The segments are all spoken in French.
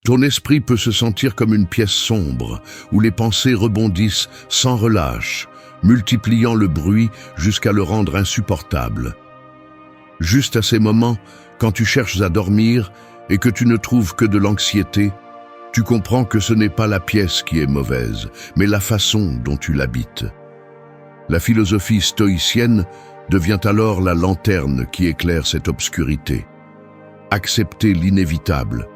Ton esprit peut se sentir comme une pièce sombre, où les pensées rebondissent sans relâche, multipliant le bruit jusqu'à le rendre insupportable. Juste à ces moments, quand tu cherches à dormir et que tu ne trouves que de l'anxiété, tu comprends que ce n'est pas la pièce qui est mauvaise, mais la façon dont tu l'habites. La philosophie stoïcienne devient alors la lanterne qui éclaire cette obscurité. Accepter l'inévitable,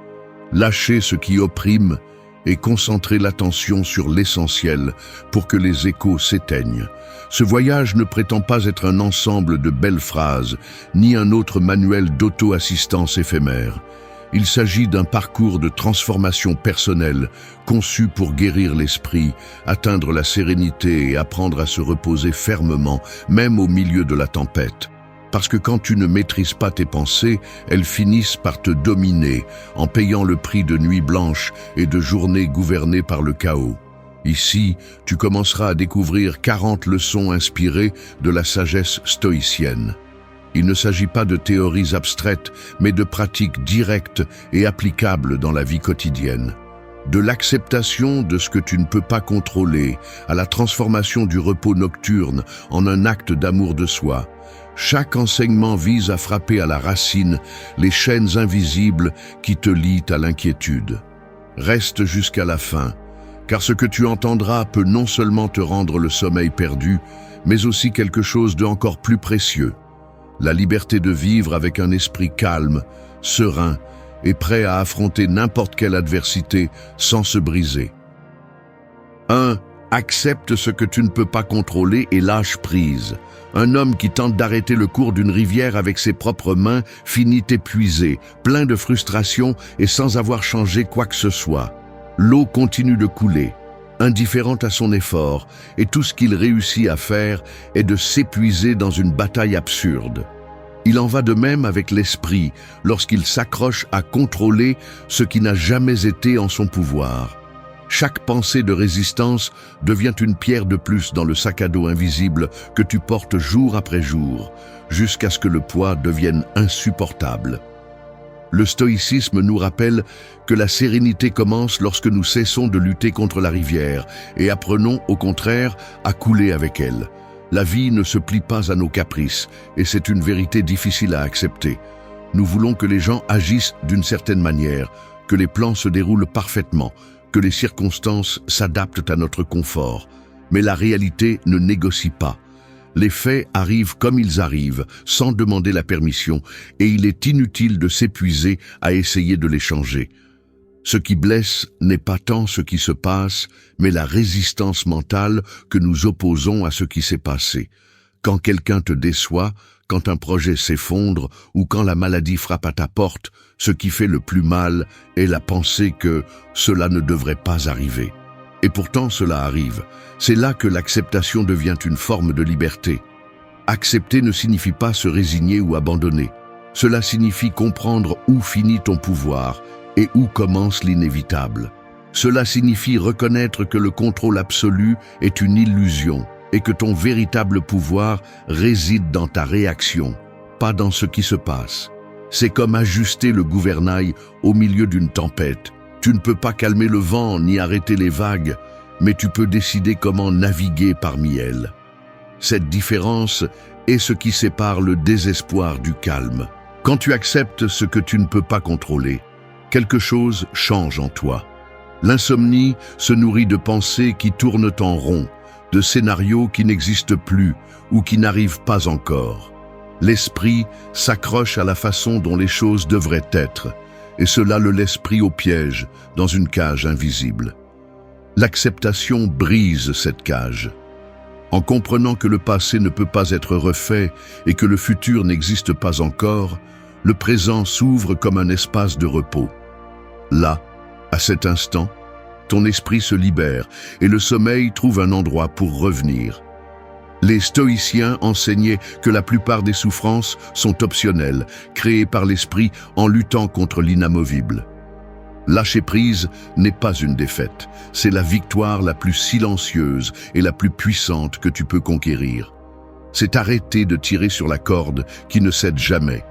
lâcher ce qui opprime et concentrer l'attention sur l'essentiel pour que les échos s'éteignent. Ce voyage ne prétend pas être un ensemble de belles phrases, ni un autre manuel d'auto-assistance éphémère. Il s'agit d'un parcours de transformation personnelle, conçu pour guérir l'esprit, atteindre la sérénité et apprendre à se reposer fermement, même au milieu de la tempête. Parce que quand tu ne maîtrises pas tes pensées, elles finissent par te dominer, en payant le prix de nuits blanches et de journées gouvernées par le chaos. Ici, tu commenceras à découvrir 40 leçons inspirées de la sagesse stoïcienne. Il ne s'agit pas de théories abstraites, mais de pratiques directes et applicables dans la vie quotidienne. De l'acceptation de ce que tu ne peux pas contrôler, à la transformation du repos nocturne en un acte d'amour de soi. Chaque enseignement vise à frapper à la racine les chaînes invisibles qui te lient à l'inquiétude. Reste jusqu'à la fin, car ce que tu entendras peut non seulement te rendre le sommeil perdu, mais aussi quelque chose d'encore plus précieux. La liberté de vivre avec un esprit calme, serein et prêt à affronter n'importe quelle adversité sans se briser. 1. Accepte ce que tu ne peux pas contrôler et lâche prise. Un homme qui tente d'arrêter le cours d'une rivière avec ses propres mains finit épuisé, plein de frustration et sans avoir changé quoi que ce soit. L'eau continue de couler, indifférente à son effort, et tout ce qu'il réussit à faire est de s'épuiser dans une bataille absurde. Il en va de même avec l'esprit lorsqu'il s'accroche à contrôler ce qui n'a jamais été en son pouvoir. Chaque pensée de résistance devient une pierre de plus dans le sac à dos invisible que tu portes jour après jour, jusqu'à ce que le poids devienne insupportable. Le stoïcisme nous rappelle que la sérénité commence lorsque nous cessons de lutter contre la rivière et apprenons, au contraire, à couler avec elle. La vie ne se plie pas à nos caprices et c'est une vérité difficile à accepter. Nous voulons que les gens agissent d'une certaine manière, que les plans se déroulent parfaitement, que les circonstances s'adaptent à notre confort. Mais la réalité ne négocie pas. Les faits arrivent comme ils arrivent, sans demander la permission, et il est inutile de s'épuiser à essayer de les changer. Ce qui blesse n'est pas tant ce qui se passe, mais la résistance mentale que nous opposons à ce qui s'est passé. Quand quelqu'un te déçoit, quand un projet s'effondre ou quand la maladie frappe à ta porte, ce qui fait le plus mal est la pensée que cela ne devrait pas arriver. Et pourtant cela arrive. C'est là que l'acceptation devient une forme de liberté. Accepter ne signifie pas se résigner ou abandonner. Cela signifie comprendre où finit ton pouvoir et où commence l'inévitable. Cela signifie reconnaître que le contrôle absolu est une illusion et que ton véritable pouvoir réside dans ta réaction, pas dans ce qui se passe. C'est comme ajuster le gouvernail au milieu d'une tempête. Tu ne peux pas calmer le vent ni arrêter les vagues, mais tu peux décider comment naviguer parmi elles. Cette différence est ce qui sépare le désespoir du calme. Quand tu acceptes ce que tu ne peux pas contrôler, quelque chose change en toi. L'insomnie se nourrit de pensées qui tournent en rond, de scénarios qui n'existent plus ou qui n'arrivent pas encore. L'esprit s'accroche à la façon dont les choses devraient être, et cela le laisse pris au piège, dans une cage invisible. L'acceptation brise cette cage. En comprenant que le passé ne peut pas être refait et que le futur n'existe pas encore, le présent s'ouvre comme un espace de repos. Là, à cet instant, ton esprit se libère et le sommeil trouve un endroit pour revenir. Les stoïciens enseignaient que la plupart des souffrances sont optionnelles, créées par l'esprit en luttant contre l'inamovible. Lâcher prise n'est pas une défaite, c'est la victoire la plus silencieuse et la plus puissante que tu peux conquérir. C'est arrêter de tirer sur la corde qui ne cède jamais.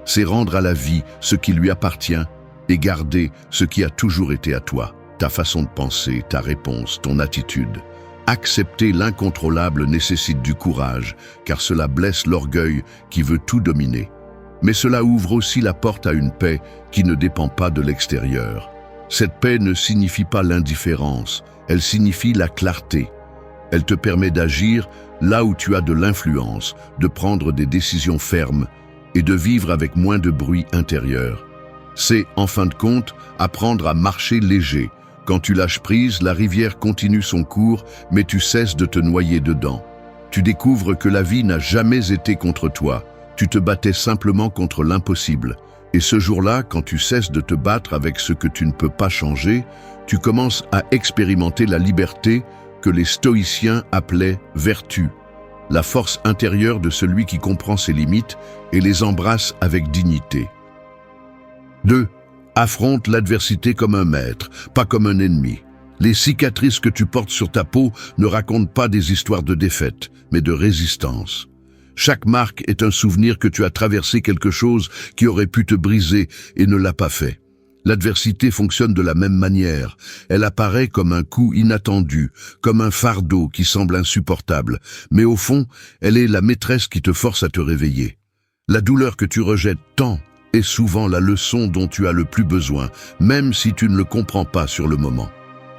C'est rendre à la vie ce qui lui appartient et garder ce qui a toujours été à toi, ta façon de penser, ta réponse, ton attitude. Accepter l'incontrôlable nécessite du courage, car cela blesse l'orgueil qui veut tout dominer. Mais cela ouvre aussi la porte à une paix qui ne dépend pas de l'extérieur. Cette paix ne signifie pas l'indifférence, elle signifie la clarté. Elle te permet d'agir là où tu as de l'influence, de prendre des décisions fermes et de vivre avec moins de bruit intérieur. C'est, en fin de compte, apprendre à marcher léger. Quand tu lâches prise, la rivière continue son cours, mais tu cesses de te noyer dedans. Tu découvres que la vie n'a jamais été contre toi. Tu te battais simplement contre l'impossible. Et ce jour-là, quand tu cesses de te battre avec ce que tu ne peux pas changer, tu commences à expérimenter la liberté que les stoïciens appelaient vertu, la force intérieure de celui qui comprend ses limites et les embrasse avec dignité. 2. Affronte l'adversité comme un maître, pas comme un ennemi. Les cicatrices que tu portes sur ta peau ne racontent pas des histoires de défaite, mais de résistance. Chaque marque est un souvenir que tu as traversé quelque chose qui aurait pu te briser et ne l'a pas fait. L'adversité fonctionne de la même manière. Elle apparaît comme un coup inattendu, comme un fardeau qui semble insupportable, mais au fond, elle est la maîtresse qui te force à te réveiller. La douleur que tu rejettes tant est souvent la leçon dont tu as le plus besoin, même si tu ne le comprends pas sur le moment.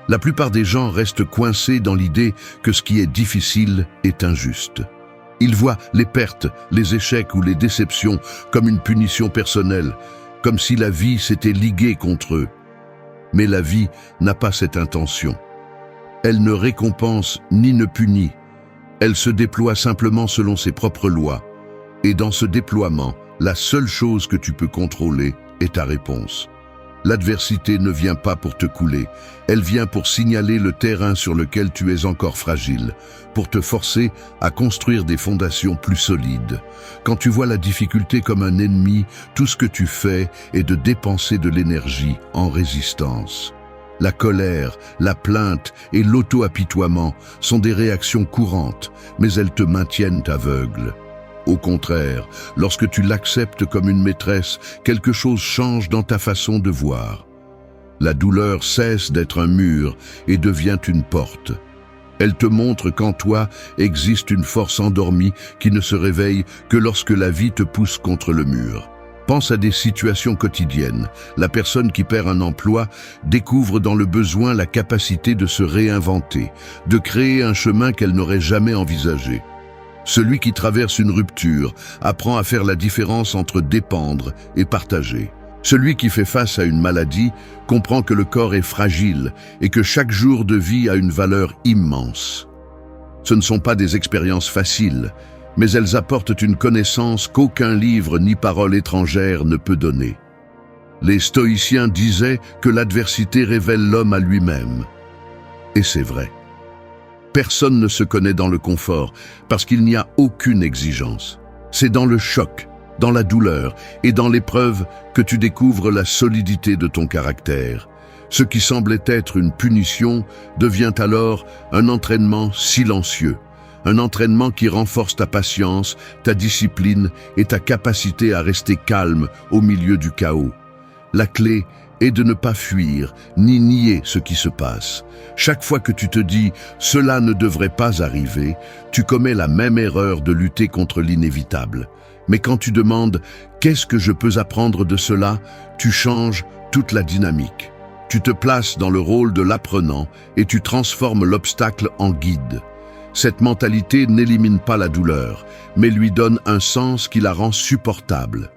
La plupart des gens restent coincés dans l'idée que ce qui est difficile est injuste. Ils voient les pertes, les échecs ou les déceptions comme une punition personnelle, comme si la vie s'était liguée contre eux. Mais la vie n'a pas cette intention. Elle ne récompense ni ne punit. Elle se déploie simplement selon ses propres lois. Et dans ce déploiement, la seule chose que tu peux contrôler est ta réponse. L'adversité ne vient pas pour te couler, elle vient pour signaler le terrain sur lequel tu es encore fragile, pour te forcer à construire des fondations plus solides. Quand tu vois la difficulté comme un ennemi, tout ce que tu fais est de dépenser de l'énergie en résistance. La colère, la plainte et l'auto-apitoiement sont des réactions courantes, mais elles te maintiennent aveugle. Au contraire, lorsque tu l'acceptes comme une maîtresse, quelque chose change dans ta façon de voir. La douleur cesse d'être un mur et devient une porte. Elle te montre qu'en toi existe une force endormie qui ne se réveille que lorsque la vie te pousse contre le mur. Pense à des situations quotidiennes. La personne qui perd un emploi découvre dans le besoin la capacité de se réinventer, de créer un chemin qu'elle n'aurait jamais envisagé. Celui qui traverse une rupture apprend à faire la différence entre dépendre et partager. Celui qui fait face à une maladie comprend que le corps est fragile et que chaque jour de vie a une valeur immense. Ce ne sont pas des expériences faciles, mais elles apportent une connaissance qu'aucun livre ni parole étrangère ne peut donner. Les stoïciens disaient que l'adversité révèle l'homme à lui-même. Et c'est vrai. Personne ne se connaît dans le confort, parce qu'il n'y a aucune exigence. C'est dans le choc, dans la douleur et dans l'épreuve que tu découvres la solidité de ton caractère. Ce qui semblait être une punition devient alors un entraînement silencieux, un entraînement qui renforce ta patience, ta discipline et ta capacité à rester calme au milieu du chaos. La clé est de ne pas fuir, ni nier ce qui se passe. Chaque fois que tu te dis « cela ne devrait pas arriver », tu commets la même erreur de lutter contre l'inévitable. Mais quand tu demandes « qu'est-ce que je peux apprendre de cela ?», tu changes toute la dynamique. Tu te places dans le rôle de l'apprenant et tu transformes l'obstacle en guide. Cette mentalité n'élimine pas la douleur, mais lui donne un sens qui la rend supportable.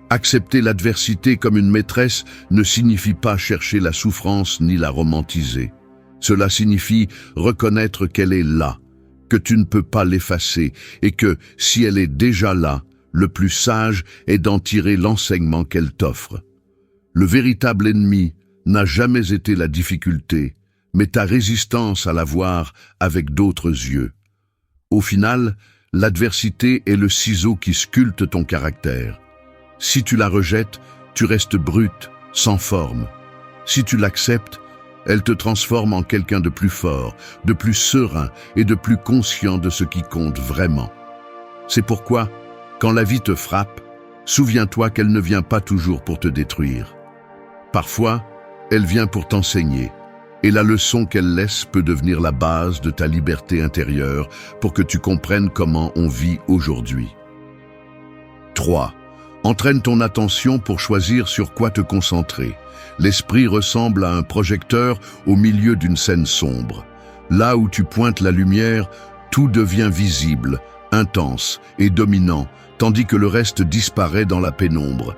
Accepter l'adversité comme une maîtresse ne signifie pas chercher la souffrance ni la romantiser. Cela signifie reconnaître qu'elle est là, que tu ne peux pas l'effacer et que, si elle est déjà là, le plus sage est d'en tirer l'enseignement qu'elle t'offre. Le véritable ennemi n'a jamais été la difficulté, mais ta résistance à la voir avec d'autres yeux. Au final, l'adversité est le ciseau qui sculpte ton caractère. Si tu la rejettes, tu restes brute, sans forme. Si tu l'acceptes, elle te transforme en quelqu'un de plus fort, de plus serein et de plus conscient de ce qui compte vraiment. C'est pourquoi, quand la vie te frappe, souviens-toi qu'elle ne vient pas toujours pour te détruire. Parfois, elle vient pour t'enseigner, et la leçon qu'elle laisse peut devenir la base de ta liberté intérieure pour que tu comprennes comment on vit aujourd'hui. 3. Entraîne ton attention pour choisir sur quoi te concentrer. L'esprit ressemble à un projecteur au milieu d'une scène sombre. Là où tu pointes la lumière, tout devient visible, intense et dominant, tandis que le reste disparaît dans la pénombre.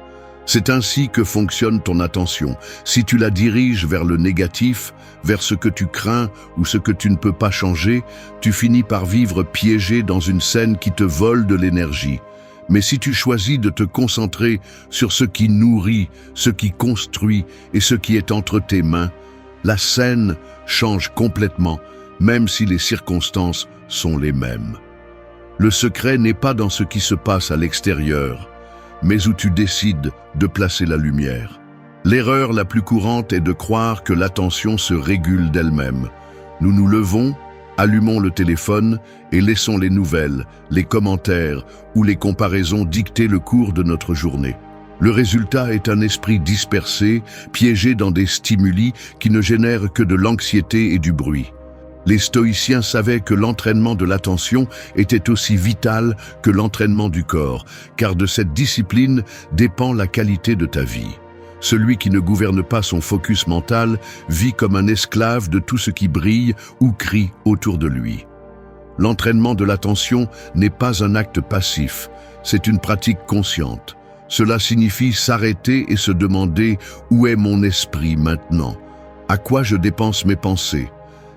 C'est ainsi que fonctionne ton attention. Si tu la diriges vers le négatif, vers ce que tu crains ou ce que tu ne peux pas changer, tu finis par vivre piégé dans une scène qui te vole de l'énergie. Mais si tu choisis de te concentrer sur ce qui nourrit, ce qui construit et ce qui est entre tes mains, la scène change complètement, même si les circonstances sont les mêmes. Le secret n'est pas dans ce qui se passe à l'extérieur, mais où tu décides de placer la lumière. L'erreur la plus courante est de croire que l'attention se régule d'elle-même. Nous nous levons, allumons le téléphone et laissons les nouvelles, les commentaires ou les comparaisons dicter le cours de notre journée. Le résultat est un esprit dispersé, piégé dans des stimuli qui ne génèrent que de l'anxiété et du bruit. Les stoïciens savaient que l'entraînement de l'attention était aussi vital que l'entraînement du corps, car de cette discipline dépend la qualité de ta vie. Celui qui ne gouverne pas son focus mental vit comme un esclave de tout ce qui brille ou crie autour de lui. L'entraînement de l'attention n'est pas un acte passif, c'est une pratique consciente. Cela signifie s'arrêter et se demander « Où est mon esprit maintenant ? À quoi je dépense mes pensées ?»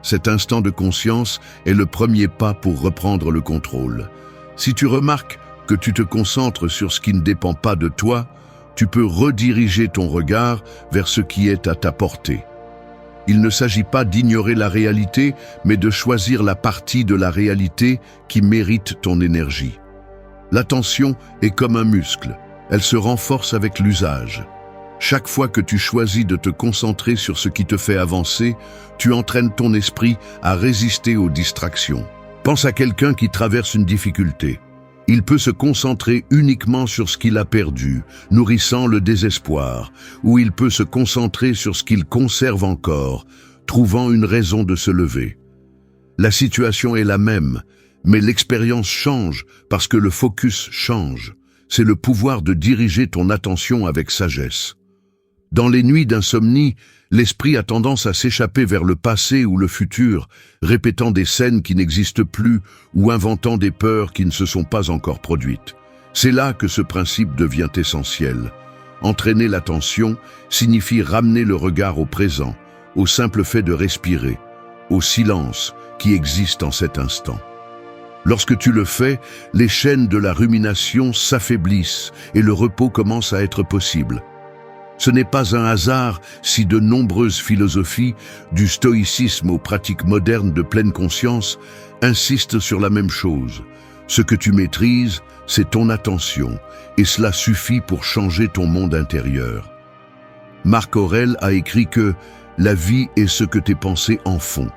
Cet instant de conscience est le premier pas pour reprendre le contrôle. Si tu remarques que tu te concentres sur ce qui ne dépend pas de toi, tu peux rediriger ton regard vers ce qui est à ta portée. Il ne s'agit pas d'ignorer la réalité, mais de choisir la partie de la réalité qui mérite ton énergie. L'attention est comme un muscle, elle se renforce avec l'usage. Chaque fois que tu choisis de te concentrer sur ce qui te fait avancer, tu entraînes ton esprit à résister aux distractions. Pense à quelqu'un qui traverse une difficulté. Il peut se concentrer uniquement sur ce qu'il a perdu, nourrissant le désespoir, ou il peut se concentrer sur ce qu'il conserve encore, trouvant une raison de se lever. La situation est la même, mais l'expérience change parce que le focus change. C'est le pouvoir de diriger ton attention avec sagesse. Dans les nuits d'insomnie, l'esprit a tendance à s'échapper vers le passé ou le futur, répétant des scènes qui n'existent plus ou inventant des peurs qui ne se sont pas encore produites. C'est là que ce principe devient essentiel. Entraîner l'attention signifie ramener le regard au présent, au simple fait de respirer, au silence qui existe en cet instant. Lorsque tu le fais, les chaînes de la rumination s'affaiblissent et le repos commence à être possible. Ce n'est pas un hasard si de nombreuses philosophies, du stoïcisme aux pratiques modernes de pleine conscience, insistent sur la même chose. Ce que tu maîtrises, c'est ton attention, et cela suffit pour changer ton monde intérieur. Marc Aurèle a écrit que « la vie est ce que tes pensées en font ».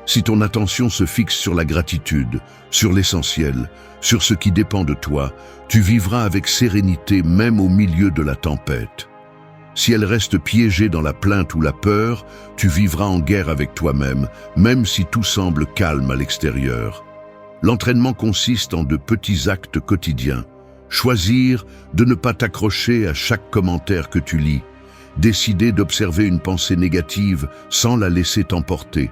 Si ton attention se fixe sur la gratitude, sur l'essentiel, sur ce qui dépend de toi, tu vivras avec sérénité même au milieu de la tempête. Si elle reste piégée dans la plainte ou la peur, tu vivras en guerre avec toi-même, même si tout semble calme à l'extérieur. L'entraînement consiste en de petits actes quotidiens. Choisir de ne pas t'accrocher à chaque commentaire que tu lis. Décider d'observer une pensée négative sans la laisser t'emporter.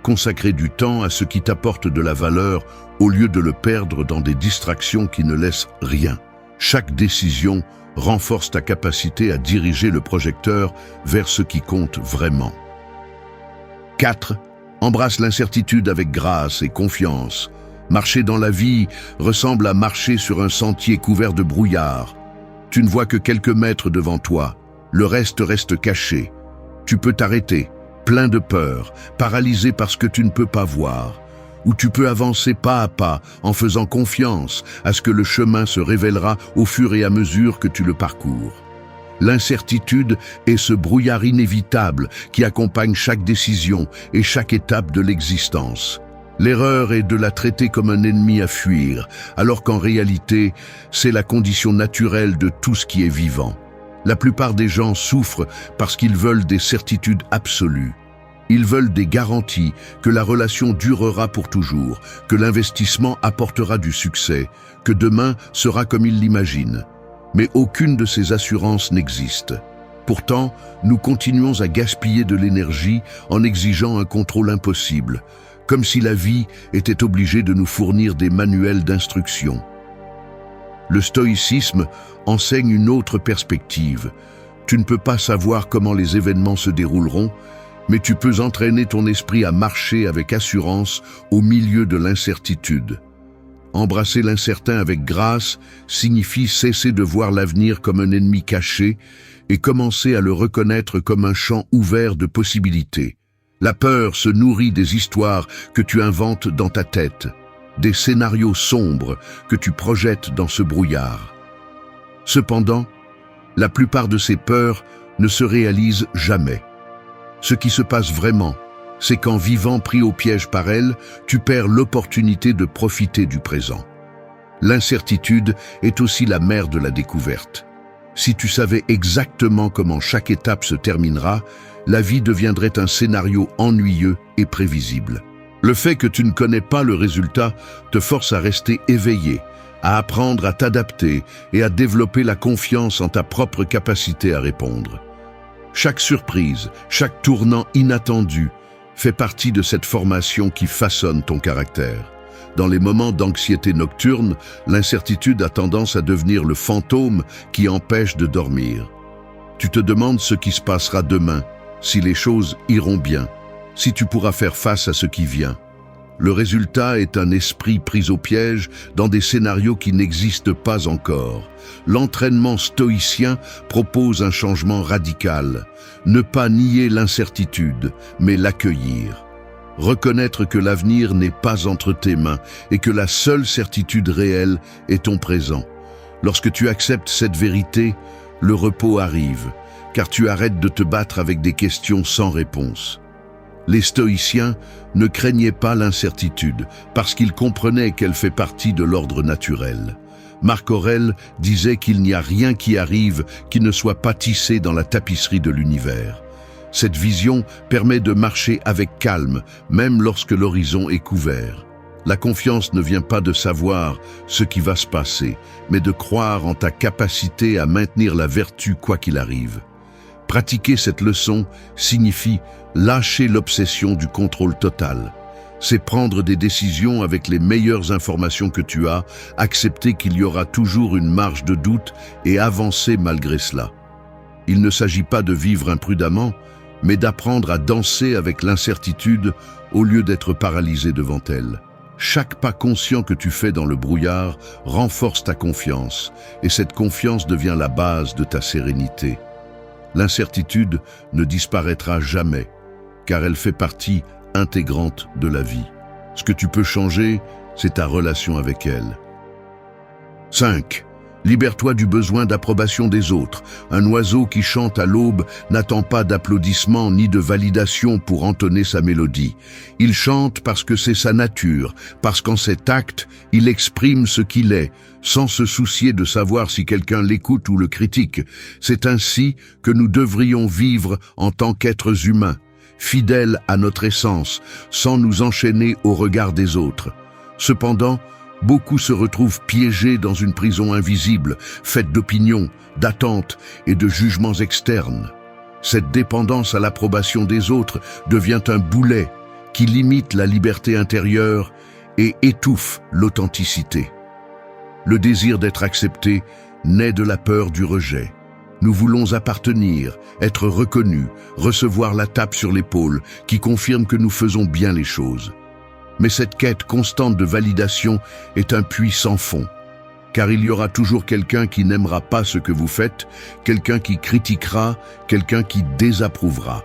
Consacrer du temps à ce qui t'apporte de la valeur au lieu de le perdre dans des distractions qui ne laissent rien. Chaque décision renforce ta capacité à diriger le projecteur vers ce qui compte vraiment. 4. Embrasse l'incertitude avec grâce et confiance. Marcher dans la vie ressemble à marcher sur un sentier couvert de brouillard. Tu ne vois que quelques mètres devant toi, le reste caché. Tu peux t'arrêter, plein de peur, paralysé par ce que tu ne peux pas voir. Ou tu peux avancer pas à pas en faisant confiance à ce que le chemin se révélera au fur et à mesure que tu le parcours. L'incertitude est ce brouillard inévitable qui accompagne chaque décision et chaque étape de l'existence. L'erreur est de la traiter comme un ennemi à fuir, alors qu'en réalité, c'est la condition naturelle de tout ce qui est vivant. La plupart des gens souffrent parce qu'ils veulent des certitudes absolues. Ils veulent des garanties que la relation durera pour toujours, que l'investissement apportera du succès, que demain sera comme ils l'imaginent. Mais aucune de ces assurances n'existe. Pourtant, nous continuons à gaspiller de l'énergie en exigeant un contrôle impossible, comme si la vie était obligée de nous fournir des manuels d'instruction. Le stoïcisme enseigne une autre perspective. Tu ne peux pas savoir comment les événements se dérouleront, mais tu peux entraîner ton esprit à marcher avec assurance au milieu de l'incertitude. Embrasser l'incertain avec grâce signifie cesser de voir l'avenir comme un ennemi caché et commencer à le reconnaître comme un champ ouvert de possibilités. La peur se nourrit des histoires que tu inventes dans ta tête, des scénarios sombres que tu projettes dans ce brouillard. Cependant, la plupart de ces peurs ne se réalisent jamais. Ce qui se passe vraiment, c'est qu'en vivant pris au piège par elles, tu perds l'opportunité de profiter du présent. L'incertitude est aussi la mère de la découverte. Si tu savais exactement comment chaque étape se terminera, la vie deviendrait un scénario ennuyeux et prévisible. Le fait que tu ne connais pas le résultat te force à rester éveillé, à apprendre à t'adapter et à développer la confiance en ta propre capacité à répondre. Chaque surprise, chaque tournant inattendu fait partie de cette formation qui façonne ton caractère. Dans les moments d'anxiété nocturne, l'incertitude a tendance à devenir le fantôme qui empêche de dormir. Tu te demandes ce qui se passera demain, si les choses iront bien, si tu pourras faire face à ce qui vient. Le résultat est un esprit pris au piège dans des scénarios qui n'existent pas encore. L'entraînement stoïcien propose un changement radical. Ne pas nier l'incertitude, mais l'accueillir. Reconnaître que l'avenir n'est pas entre tes mains et que la seule certitude réelle est ton présent. Lorsque tu acceptes cette vérité, le repos arrive, car tu arrêtes de te battre avec des questions sans réponse. Les stoïciens ne craignaient pas l'incertitude parce qu'ils comprenaient qu'elle fait partie de l'ordre naturel. Marc Aurèle disait qu'il n'y a rien qui arrive qui ne soit pas tissé dans la tapisserie de l'univers. Cette vision permet de marcher avec calme, même lorsque l'horizon est couvert. La confiance ne vient pas de savoir ce qui va se passer, mais de croire en ta capacité à maintenir la vertu quoi qu'il arrive. Pratiquer cette leçon signifie lâcher l'obsession du contrôle total. C'est prendre des décisions avec les meilleures informations que tu as, accepter qu'il y aura toujours une marge de doute et avancer malgré cela. Il ne s'agit pas de vivre imprudemment, mais d'apprendre à danser avec l'incertitude au lieu d'être paralysé devant elle. Chaque pas conscient que tu fais dans le brouillard renforce ta confiance, et cette confiance devient la base de ta sérénité. L'incertitude ne disparaîtra jamais, car elle fait partie intégrante de la vie. Ce que tu peux changer, c'est ta relation avec elle. 5. Libère-toi du besoin d'approbation des autres. Un oiseau qui chante à l'aube n'attend pas d'applaudissements ni de validation pour entonner sa mélodie. Il chante parce que c'est sa nature, parce qu'en cet acte, il exprime ce qu'il est, sans se soucier de savoir si quelqu'un l'écoute ou le critique. C'est ainsi que nous devrions vivre en tant qu'êtres humains, fidèles à notre essence, sans nous enchaîner au regard des autres. Cependant, beaucoup se retrouvent piégés dans une prison invisible, faite d'opinions, d'attentes et de jugements externes. Cette dépendance à l'approbation des autres devient un boulet qui limite la liberté intérieure et étouffe l'authenticité. Le désir d'être accepté naît de la peur du rejet. Nous voulons appartenir, être reconnus, recevoir la tape sur l'épaule qui confirme que nous faisons bien les choses. Mais cette quête constante de validation est un puits sans fond, car il y aura toujours quelqu'un qui n'aimera pas ce que vous faites, quelqu'un qui critiquera, quelqu'un qui désapprouvera.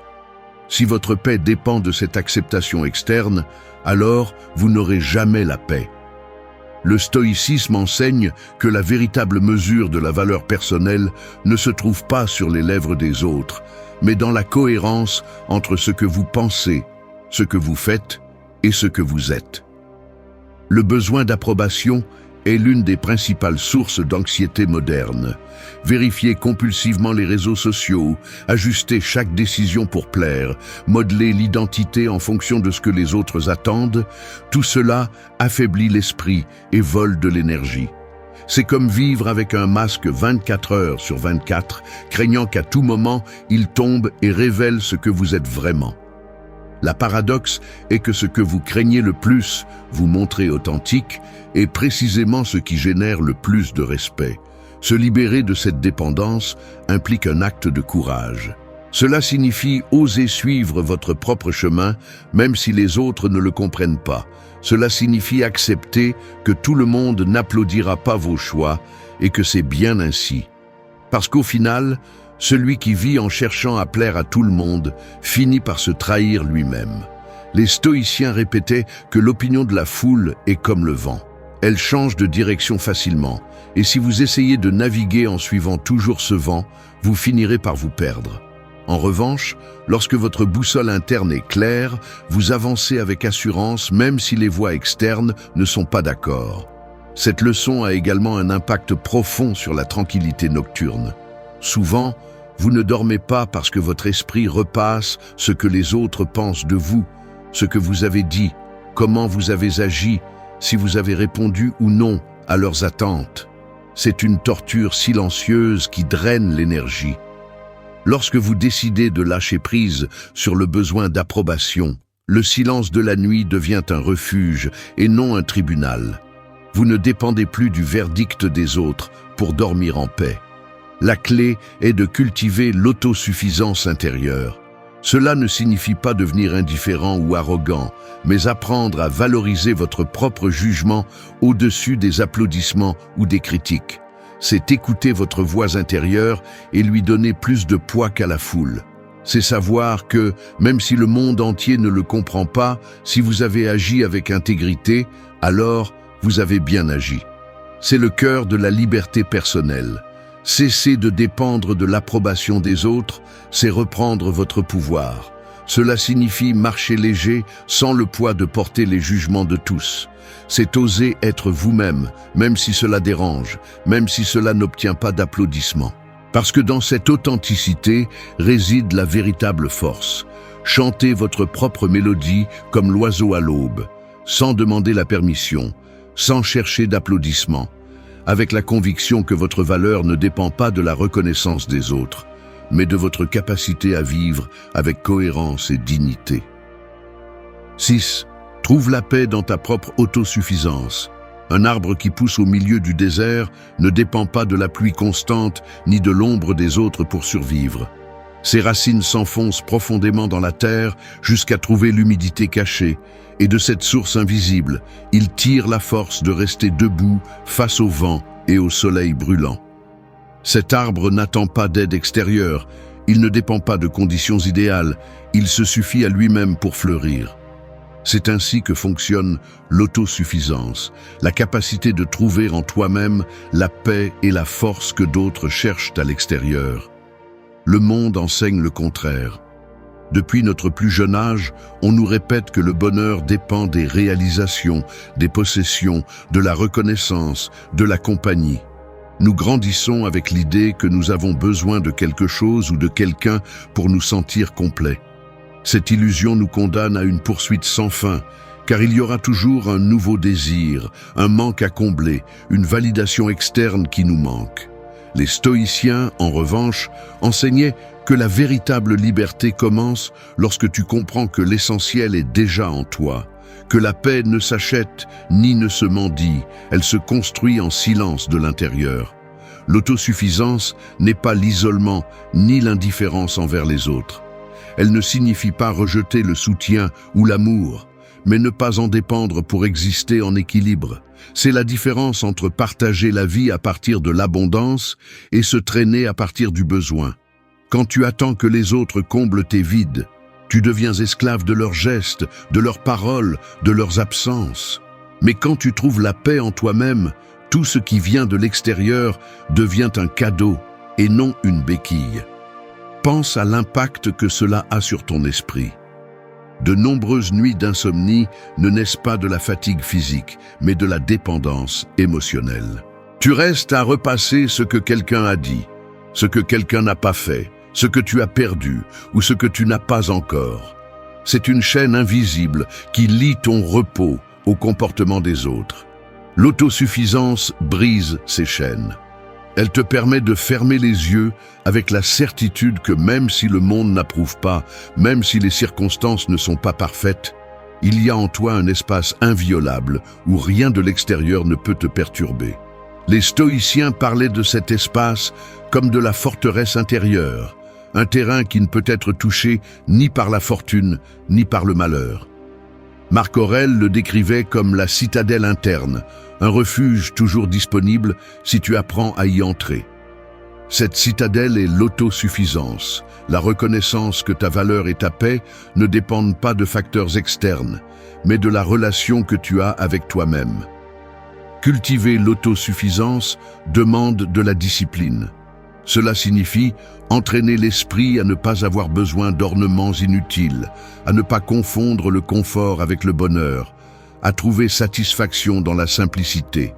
Si votre paix dépend de cette acceptation externe, alors vous n'aurez jamais la paix. Le stoïcisme enseigne que la véritable mesure de la valeur personnelle ne se trouve pas sur les lèvres des autres, mais dans la cohérence entre ce que vous pensez, ce que vous faites et ce que vous êtes. Le besoin d'approbation est l'une des principales sources d'anxiété moderne. Vérifier compulsivement les réseaux sociaux, ajuster chaque décision pour plaire, modeler l'identité en fonction de ce que les autres attendent, tout cela affaiblit l'esprit et vole de l'énergie. C'est comme vivre avec un masque 24 heures sur 24, craignant qu'à tout moment, il tombe et révèle ce que vous êtes vraiment. La paradoxe est que ce que vous craignez le plus, vous montrer authentique, est précisément ce qui génère le plus de respect. Se libérer de cette dépendance implique un acte de courage. Cela signifie oser suivre votre propre chemin, même si les autres ne le comprennent pas. Cela signifie accepter que tout le monde n'applaudira pas vos choix et que c'est bien ainsi. Parce qu'au final, celui qui vit en cherchant à plaire à tout le monde finit par se trahir lui-même. Les stoïciens répétaient que l'opinion de la foule est comme le vent. Elle change de direction facilement, et si vous essayez de naviguer en suivant toujours ce vent, vous finirez par vous perdre. En revanche, lorsque votre boussole interne est claire, vous avancez avec assurance même si les voix externes ne sont pas d'accord. Cette leçon a également un impact profond sur la tranquillité nocturne. Souvent, vous ne dormez pas parce que votre esprit repasse ce que les autres pensent de vous, ce que vous avez dit, comment vous avez agi, si vous avez répondu ou non à leurs attentes. C'est une torture silencieuse qui draine l'énergie. Lorsque vous décidez de lâcher prise sur le besoin d'approbation, le silence de la nuit devient un refuge et non un tribunal. Vous ne dépendez plus du verdict des autres pour dormir en paix. La clé est de cultiver l'autosuffisance intérieure. Cela ne signifie pas devenir indifférent ou arrogant, mais apprendre à valoriser votre propre jugement au-dessus des applaudissements ou des critiques. C'est écouter votre voix intérieure et lui donner plus de poids qu'à la foule. C'est savoir que, même si le monde entier ne le comprend pas, si vous avez agi avec intégrité, alors vous avez bien agi. C'est le cœur de la liberté personnelle. Cesser de dépendre de l'approbation des autres, c'est reprendre votre pouvoir. Cela signifie marcher léger sans le poids de porter les jugements de tous. C'est oser être vous-même, même si cela dérange, même si cela n'obtient pas d'applaudissements. Parce que dans cette authenticité réside la véritable force. Chantez votre propre mélodie comme l'oiseau à l'aube, sans demander la permission, sans chercher d'applaudissements, avec la conviction que votre valeur ne dépend pas de la reconnaissance des autres, mais de votre capacité à vivre avec cohérence et dignité. 6. Trouve la paix dans ta propre autosuffisance. Un arbre qui pousse au milieu du désert ne dépend pas de la pluie constante ni de l'ombre des autres pour survivre. Ses racines s'enfoncent profondément dans la terre jusqu'à trouver l'humidité cachée, et de cette source invisible, il tire la force de rester debout face au vent et au soleil brûlant. Cet arbre n'attend pas d'aide extérieure, il ne dépend pas de conditions idéales, il se suffit à lui-même pour fleurir. C'est ainsi que fonctionne l'autosuffisance, la capacité de trouver en toi-même la paix et la force que d'autres cherchent à l'extérieur. Le monde enseigne le contraire. Depuis notre plus jeune âge, on nous répète que le bonheur dépend des réalisations, des possessions, de la reconnaissance, de la compagnie. Nous grandissons avec l'idée que nous avons besoin de quelque chose ou de quelqu'un pour nous sentir complets. Cette illusion nous condamne à une poursuite sans fin, car il y aura toujours un nouveau désir, un manque à combler, une validation externe qui nous manque. Les stoïciens, en revanche, enseignaient que la véritable liberté commence lorsque tu comprends que l'essentiel est déjà en toi, que la paix ne s'achète ni ne se mendie, elle se construit en silence de l'intérieur. L'autosuffisance n'est pas l'isolement ni l'indifférence envers les autres. Elle ne signifie pas rejeter le soutien ou l'amour, mais ne pas en dépendre pour exister en équilibre. C'est la différence entre partager la vie à partir de l'abondance et se traîner à partir du besoin. Quand tu attends que les autres comblent tes vides, tu deviens esclave de leurs gestes, de leurs paroles, de leurs absences. Mais quand tu trouves la paix en toi-même, tout ce qui vient de l'extérieur devient un cadeau et non une béquille. Pense à l'impact que cela a sur ton esprit. De nombreuses nuits d'insomnie ne naissent pas de la fatigue physique, mais de la dépendance émotionnelle. Tu restes à repasser ce que quelqu'un a dit, ce que quelqu'un n'a pas fait, ce que tu as perdu ou ce que tu n'as pas encore. C'est une chaîne invisible qui lie ton repos au comportement des autres. L'autosuffisance brise ces chaînes. Elle te permet de fermer les yeux avec la certitude que même si le monde n'approuve pas, même si les circonstances ne sont pas parfaites, il y a en toi un espace inviolable où rien de l'extérieur ne peut te perturber. Les stoïciens parlaient de cet espace comme de la forteresse intérieure, un terrain qui ne peut être touché ni par la fortune ni par le malheur. Marc Aurèle le décrivait comme la citadelle interne, un refuge toujours disponible si tu apprends à y entrer. Cette citadelle est l'autosuffisance, la reconnaissance que ta valeur et ta paix ne dépendent pas de facteurs externes, mais de la relation que tu as avec toi-même. Cultiver l'autosuffisance demande de la discipline. Cela signifie entraîner l'esprit à ne pas avoir besoin d'ornements inutiles, à ne pas confondre le confort avec le bonheur, à trouver satisfaction dans la simplicité.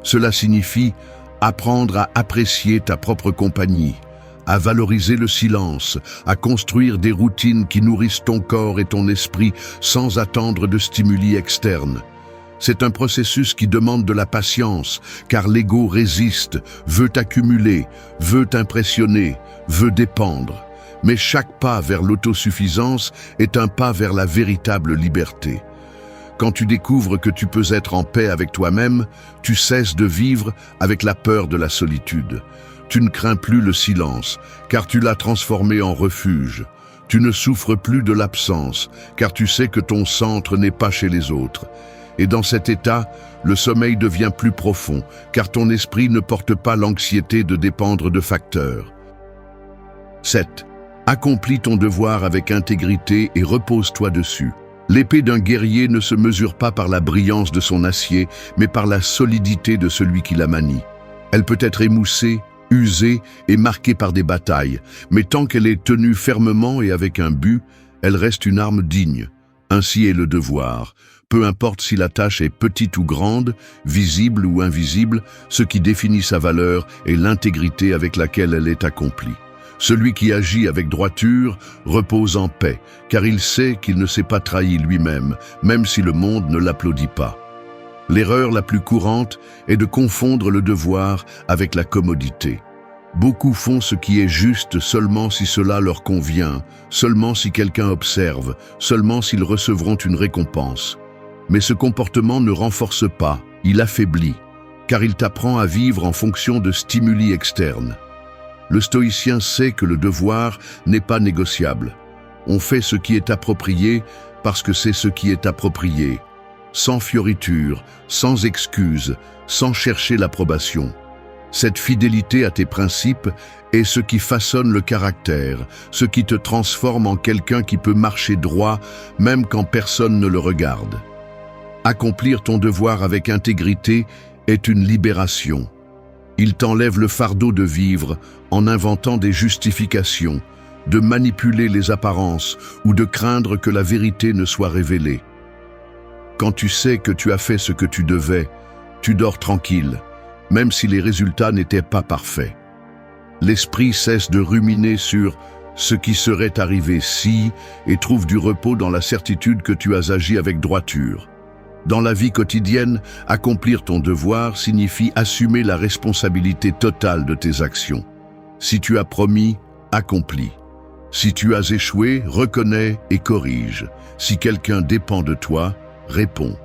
Cela signifie apprendre à apprécier ta propre compagnie, à valoriser le silence, à construire des routines qui nourrissent ton corps et ton esprit sans attendre de stimuli externes. C'est un processus qui demande de la patience, car l'ego résiste, veut accumuler, veut impressionner, veut dépendre. Mais chaque pas vers l'autosuffisance est un pas vers la véritable liberté. Quand tu découvres que tu peux être en paix avec toi-même, tu cesses de vivre avec la peur de la solitude. Tu ne crains plus le silence, car tu l'as transformé en refuge. Tu ne souffres plus de l'absence, car tu sais que ton centre n'est pas chez les autres. Et dans cet état, le sommeil devient plus profond, car ton esprit ne porte pas l'anxiété de dépendre de facteurs. 7. Accomplis ton devoir avec intégrité et repose-toi dessus. L'épée d'un guerrier ne se mesure pas par la brillance de son acier, mais par la solidité de celui qui la manie. Elle peut être émoussée, usée et marquée par des batailles, mais tant qu'elle est tenue fermement et avec un but, elle reste une arme digne. Ainsi est le devoir. Peu importe si la tâche est petite ou grande, visible ou invisible, ce qui définit sa valeur est l'intégrité avec laquelle elle est accomplie. Celui qui agit avec droiture repose en paix, car il sait qu'il ne s'est pas trahi lui-même, même si le monde ne l'applaudit pas. L'erreur la plus courante est de confondre le devoir avec la commodité. Beaucoup font ce qui est juste seulement si cela leur convient, seulement si quelqu'un observe, seulement s'ils recevront une récompense. Mais ce comportement ne renforce pas, il affaiblit, car il t'apprend à vivre en fonction de stimuli externes. Le stoïcien sait que le devoir n'est pas négociable. On fait ce qui est approprié parce que c'est ce qui est approprié, sans fioriture, sans excuse, sans chercher l'approbation. Cette fidélité à tes principes est ce qui façonne le caractère, ce qui te transforme en quelqu'un qui peut marcher droit même quand personne ne le regarde. Accomplir ton devoir avec intégrité est une libération. Il t'enlève le fardeau de vivre en inventant des justifications, de manipuler les apparences ou de craindre que la vérité ne soit révélée. Quand tu sais que tu as fait ce que tu devais, tu dors tranquille, même si les résultats n'étaient pas parfaits. L'esprit cesse de ruminer sur ce qui serait arrivé si et trouve du repos dans la certitude que tu as agi avec droiture. Dans la vie quotidienne, accomplir ton devoir signifie assumer la responsabilité totale de tes actions. Si tu as promis, accomplis. Si tu as échoué, reconnais et corrige. Si quelqu'un dépend de toi, réponds.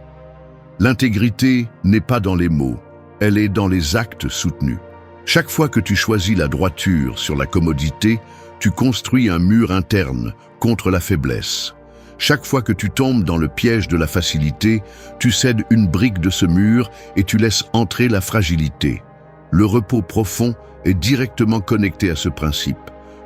L'intégrité n'est pas dans les mots, elle est dans les actes soutenus. Chaque fois que tu choisis la droiture sur la commodité, tu construis un mur interne contre la faiblesse. Chaque fois que tu tombes dans le piège de la facilité, tu cèdes une brique de ce mur et tu laisses entrer la fragilité. Le repos profond est directement connecté à ce principe.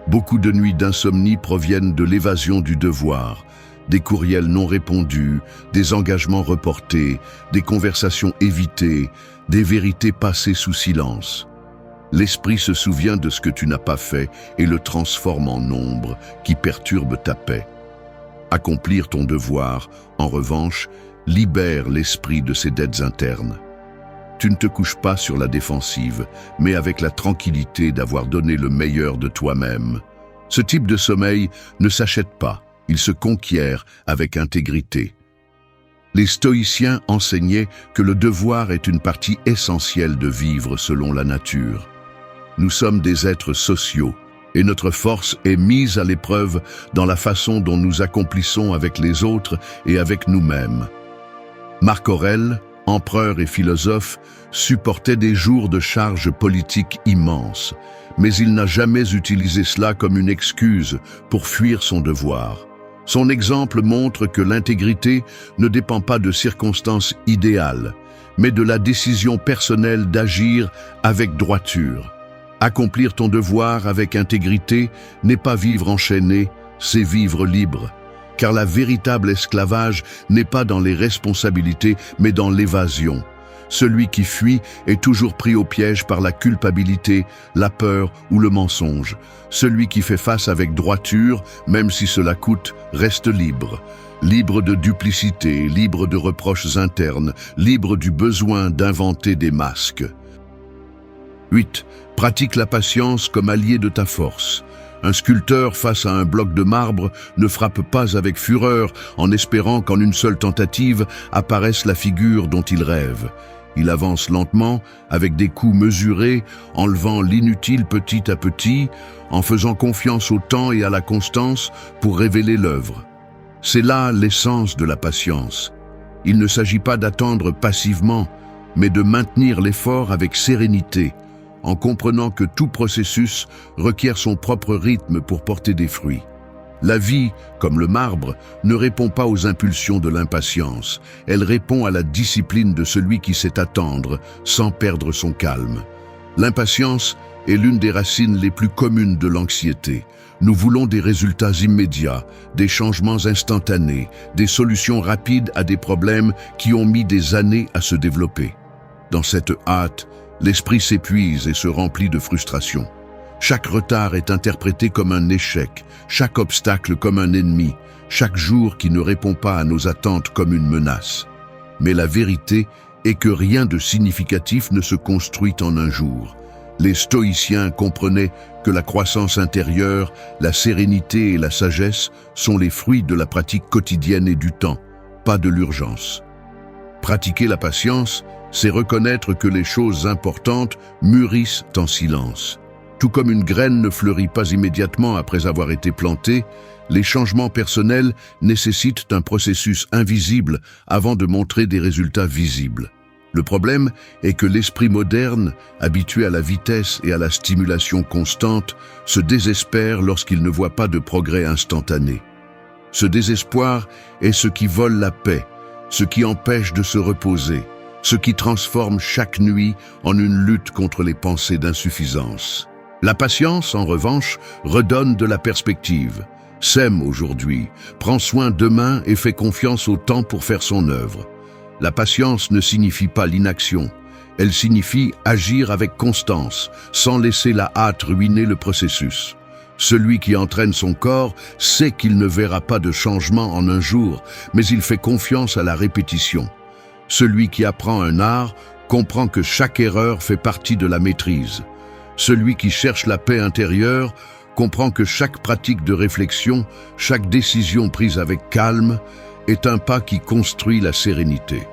Beaucoup de nuits d'insomnie proviennent de l'évasion du devoir, des courriels non répondus, des engagements reportés, des conversations évitées, des vérités passées sous silence. L'esprit se souvient de ce que tu n'as pas fait et le transforme en ombre qui perturbe ta paix. Accomplir ton devoir, en revanche, libère l'esprit de ses dettes internes. Tu ne te couches pas sur la défensive, mais avec la tranquillité d'avoir donné le meilleur de toi-même. Ce type de sommeil ne s'achète pas, il se conquiert avec intégrité. Les stoïciens enseignaient que le devoir est une partie essentielle de vivre selon la nature. Nous sommes des êtres sociaux, et notre force est mise à l'épreuve dans la façon dont nous accomplissons avec les autres et avec nous-mêmes. Marc Aurèle, empereur et philosophe, supportait des jours de charge politique immenses, mais il n'a jamais utilisé cela comme une excuse pour fuir son devoir. Son exemple montre que l'intégrité ne dépend pas de circonstances idéales, mais de la décision personnelle d'agir avec droiture. Accomplir ton devoir avec intégrité n'est pas vivre enchaîné, c'est vivre libre. Car la véritable esclavage n'est pas dans les responsabilités, mais dans l'évasion. Celui qui fuit est toujours pris au piège par la culpabilité, la peur ou le mensonge. Celui qui fait face avec droiture, même si cela coûte, reste libre. Libre de duplicité, libre de reproches internes, libre du besoin d'inventer des masques. 8. Pratique la patience comme allié de ta force. Un sculpteur face à un bloc de marbre ne frappe pas avec fureur en espérant qu'en une seule tentative apparaisse la figure dont il rêve. Il avance lentement, avec des coups mesurés, enlevant l'inutile petit à petit, en faisant confiance au temps et à la constance pour révéler l'œuvre. C'est là l'essence de la patience. Il ne s'agit pas d'attendre passivement, mais de maintenir l'effort avec sérénité, en comprenant que tout processus requiert son propre rythme pour porter des fruits. La vie, comme le marbre, ne répond pas aux impulsions de l'impatience. Elle répond à la discipline de celui qui sait attendre, sans perdre son calme. L'impatience est l'une des racines les plus communes de l'anxiété. Nous voulons des résultats immédiats, des changements instantanés, des solutions rapides à des problèmes qui ont mis des années à se développer. Dans cette hâte, l'esprit s'épuise et se remplit de frustration. Chaque retard est interprété comme un échec, chaque obstacle comme un ennemi, chaque jour qui ne répond pas à nos attentes comme une menace. Mais la vérité est que rien de significatif ne se construit en un jour. Les stoïciens comprenaient que la croissance intérieure, la sérénité et la sagesse sont les fruits de la pratique quotidienne et du temps, pas de l'urgence. Pratiquer la patience, c'est reconnaître que les choses importantes mûrissent en silence. Tout comme une graine ne fleurit pas immédiatement après avoir été plantée, les changements personnels nécessitent un processus invisible avant de montrer des résultats visibles. Le problème est que l'esprit moderne, habitué à la vitesse et à la stimulation constante, se désespère lorsqu'il ne voit pas de progrès instantané. Ce désespoir est ce qui vole la paix, ce qui empêche de se reposer, ce qui transforme chaque nuit en une lutte contre les pensées d'insuffisance. La patience, en revanche, redonne de la perspective. Sème aujourd'hui, prends soin demain et fais confiance au temps pour faire son œuvre. La patience ne signifie pas l'inaction. Elle signifie agir avec constance, sans laisser la hâte ruiner le processus. Celui qui entraîne son corps sait qu'il ne verra pas de changement en un jour, mais il fait confiance à la répétition. Celui qui apprend un art comprend que chaque erreur fait partie de la maîtrise. Celui qui cherche la paix intérieure comprend que chaque pratique de réflexion, chaque décision prise avec calme, est un pas qui construit la sérénité.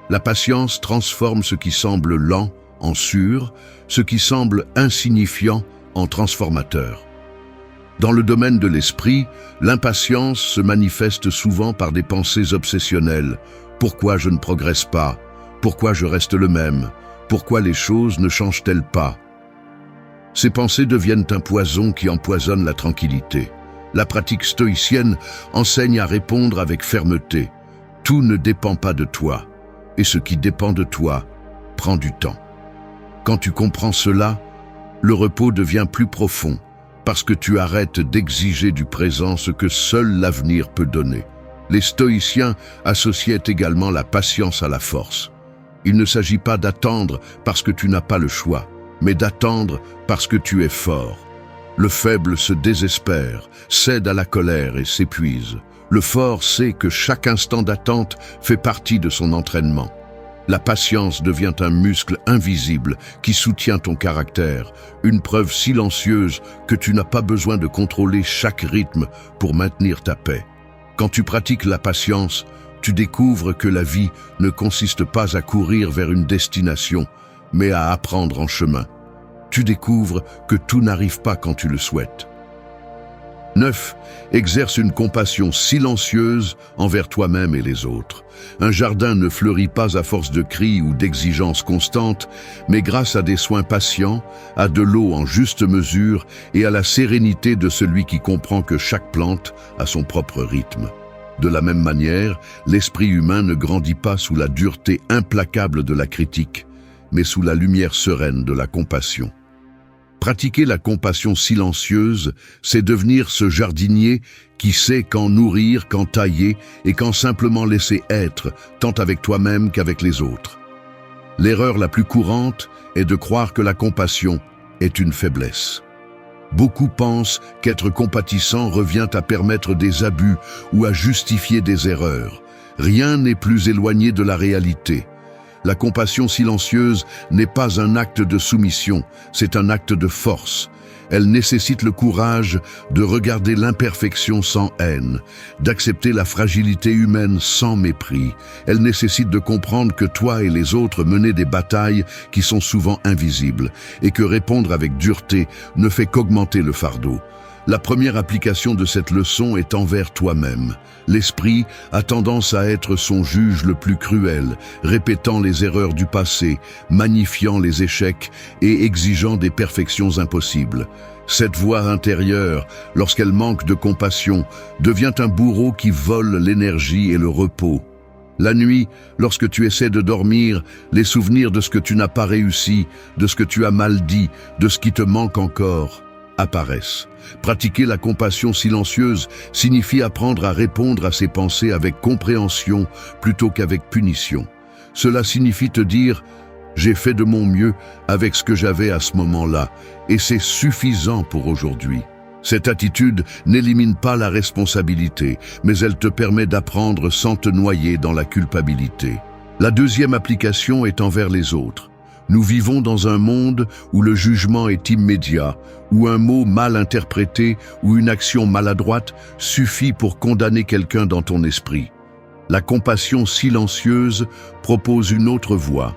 La patience transforme ce qui semble lent en sûr, ce qui semble insignifiant en transformateur. Dans le domaine de l'esprit, l'impatience se manifeste souvent par des pensées obsessionnelles. Pourquoi je ne progresse pas? Pourquoi je reste le même? Pourquoi les choses ne changent-elles pas? Ces pensées deviennent un poison qui empoisonne la tranquillité. La pratique stoïcienne enseigne à répondre avec fermeté. Tout ne dépend pas de toi, et ce qui dépend de toi prend du temps. Quand tu comprends cela, le repos devient plus profond, parce que tu arrêtes d'exiger du présent ce que seul l'avenir peut donner. Les stoïciens associaient également la patience à la force. Il ne s'agit pas d'attendre parce que tu n'as pas le choix, mais d'attendre parce que tu es fort. Le faible se désespère, cède à la colère et s'épuise. Le fort sait que chaque instant d'attente fait partie de son entraînement. La patience devient un muscle invisible qui soutient ton caractère, une preuve silencieuse que tu n'as pas besoin de contrôler chaque rythme pour maintenir ta paix. Quand tu pratiques la patience, tu découvres que la vie ne consiste pas à courir vers une destination, mais à apprendre en chemin. Tu découvres que tout n'arrive pas quand tu le souhaites. 9. Exerce une compassion silencieuse envers toi-même et les autres. Un jardin ne fleurit pas à force de cris ou d'exigences constantes, mais grâce à des soins patients, à de l'eau en juste mesure et à la sérénité de celui qui comprend que chaque plante a son propre rythme. De la même manière, l'esprit humain ne grandit pas sous la dureté implacable de la critique, mais sous la lumière sereine de la compassion. Pratiquer la compassion silencieuse, c'est devenir ce jardinier qui sait quand nourrir, quand tailler et quand simplement laisser être, tant avec toi-même qu'avec les autres. L'erreur la plus courante est de croire que la compassion est une faiblesse. Beaucoup pensent qu'être compatissant revient à permettre des abus ou à justifier des erreurs. Rien n'est plus éloigné de la réalité. La compassion silencieuse n'est pas un acte de soumission, c'est un acte de force. Elle nécessite le courage de regarder l'imperfection sans haine, d'accepter la fragilité humaine sans mépris. Elle nécessite de comprendre que toi et les autres menez des batailles qui sont souvent invisibles et que répondre avec dureté ne fait qu'augmenter le fardeau. La première application de cette leçon est envers toi-même. L'esprit a tendance à être son juge le plus cruel, répétant les erreurs du passé, magnifiant les échecs et exigeant des perfections impossibles. Cette voix intérieure, lorsqu'elle manque de compassion, devient un bourreau qui vole l'énergie et le repos. La nuit, lorsque tu essaies de dormir, les souvenirs de ce que tu n'as pas réussi, de ce que tu as mal dit, de ce qui te manque encore, apparaissent. Pratiquer la compassion silencieuse signifie apprendre à répondre à ses pensées avec compréhension plutôt qu'avec punition. Cela signifie te dire « j'ai fait de mon mieux avec ce que j'avais à ce moment-là et c'est suffisant pour aujourd'hui ». Cette attitude n'élimine pas la responsabilité, mais elle te permet d'apprendre sans te noyer dans la culpabilité. La deuxième application est envers les autres. Nous vivons dans un monde où le jugement est immédiat, où un mot mal interprété ou une action maladroite suffit pour condamner quelqu'un dans ton esprit. La compassion silencieuse propose une autre voie.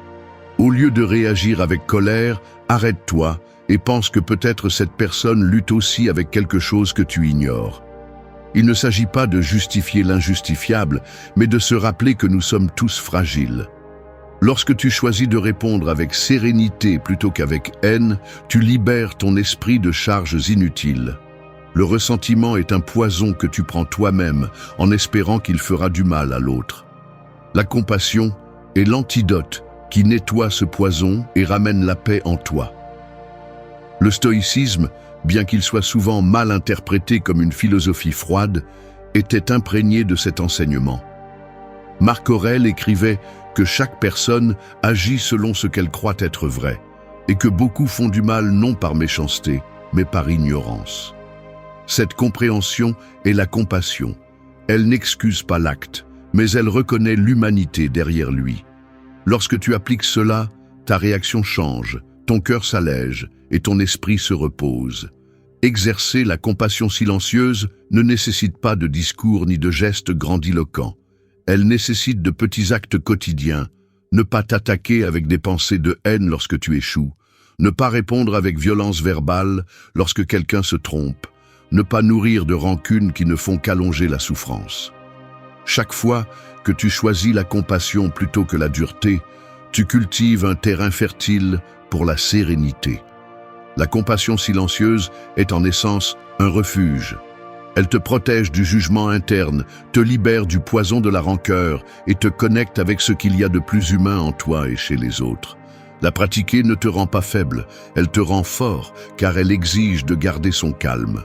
Au lieu de réagir avec colère, arrête-toi et pense que peut-être cette personne lutte aussi avec quelque chose que tu ignores. Il ne s'agit pas de justifier l'injustifiable, mais de se rappeler que nous sommes tous fragiles. Lorsque tu choisis de répondre avec sérénité plutôt qu'avec haine, tu libères ton esprit de charges inutiles. Le ressentiment est un poison que tu prends toi-même en espérant qu'il fera du mal à l'autre. La compassion est l'antidote qui nettoie ce poison et ramène la paix en toi. Le stoïcisme, bien qu'il soit souvent mal interprété comme une philosophie froide, était imprégné de cet enseignement. Marc Aurèle écrivait que chaque personne agit selon ce qu'elle croit être vrai, et que beaucoup font du mal non par méchanceté, mais par ignorance. Cette compréhension est la compassion. Elle n'excuse pas l'acte, mais elle reconnaît l'humanité derrière lui. Lorsque tu appliques cela, ta réaction change, ton cœur s'allège et ton esprit se repose. Exercer la compassion silencieuse ne nécessite pas de discours ni de gestes grandiloquents. Elle nécessite de petits actes quotidiens. Ne pas t'attaquer avec des pensées de haine lorsque tu échoues. Ne pas répondre avec violence verbale lorsque quelqu'un se trompe. Ne pas nourrir de rancunes qui ne font qu'allonger la souffrance. Chaque fois que tu choisis la compassion plutôt que la dureté, tu cultives un terrain fertile pour la sérénité. La compassion silencieuse est en essence un refuge. Elle te protège du jugement interne, te libère du poison de la rancœur et te connecte avec ce qu'il y a de plus humain en toi et chez les autres. La pratiquer ne te rend pas faible, elle te rend fort car elle exige de garder son calme.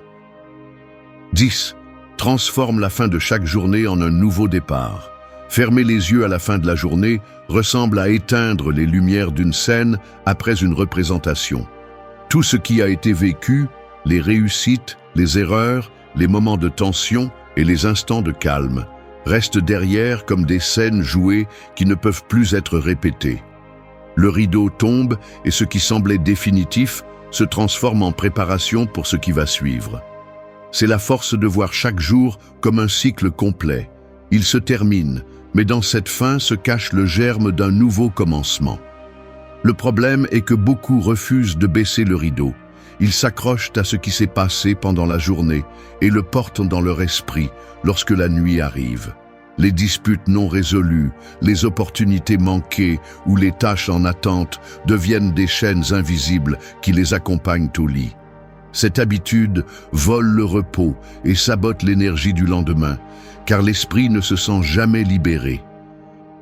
10. Transforme la fin de chaque journée en un nouveau départ. Fermer les yeux à la fin de la journée ressemble à éteindre les lumières d'une scène après une représentation. Tout ce qui a été vécu, les réussites, les erreurs, les moments de tension et les instants de calme restent derrière comme des scènes jouées qui ne peuvent plus être répétées. Le rideau tombe et ce qui semblait définitif se transforme en préparation pour ce qui va suivre. C'est la force de voir chaque jour comme un cycle complet. Il se termine, mais dans cette fin se cache le germe d'un nouveau commencement. Le problème est que beaucoup refusent de baisser le rideau. Ils s'accrochent à ce qui s'est passé pendant la journée et le portent dans leur esprit lorsque la nuit arrive. Les disputes non résolues, les opportunités manquées ou les tâches en attente deviennent des chaînes invisibles qui les accompagnent au lit. Cette habitude vole le repos et sabote l'énergie du lendemain, car l'esprit ne se sent jamais libéré.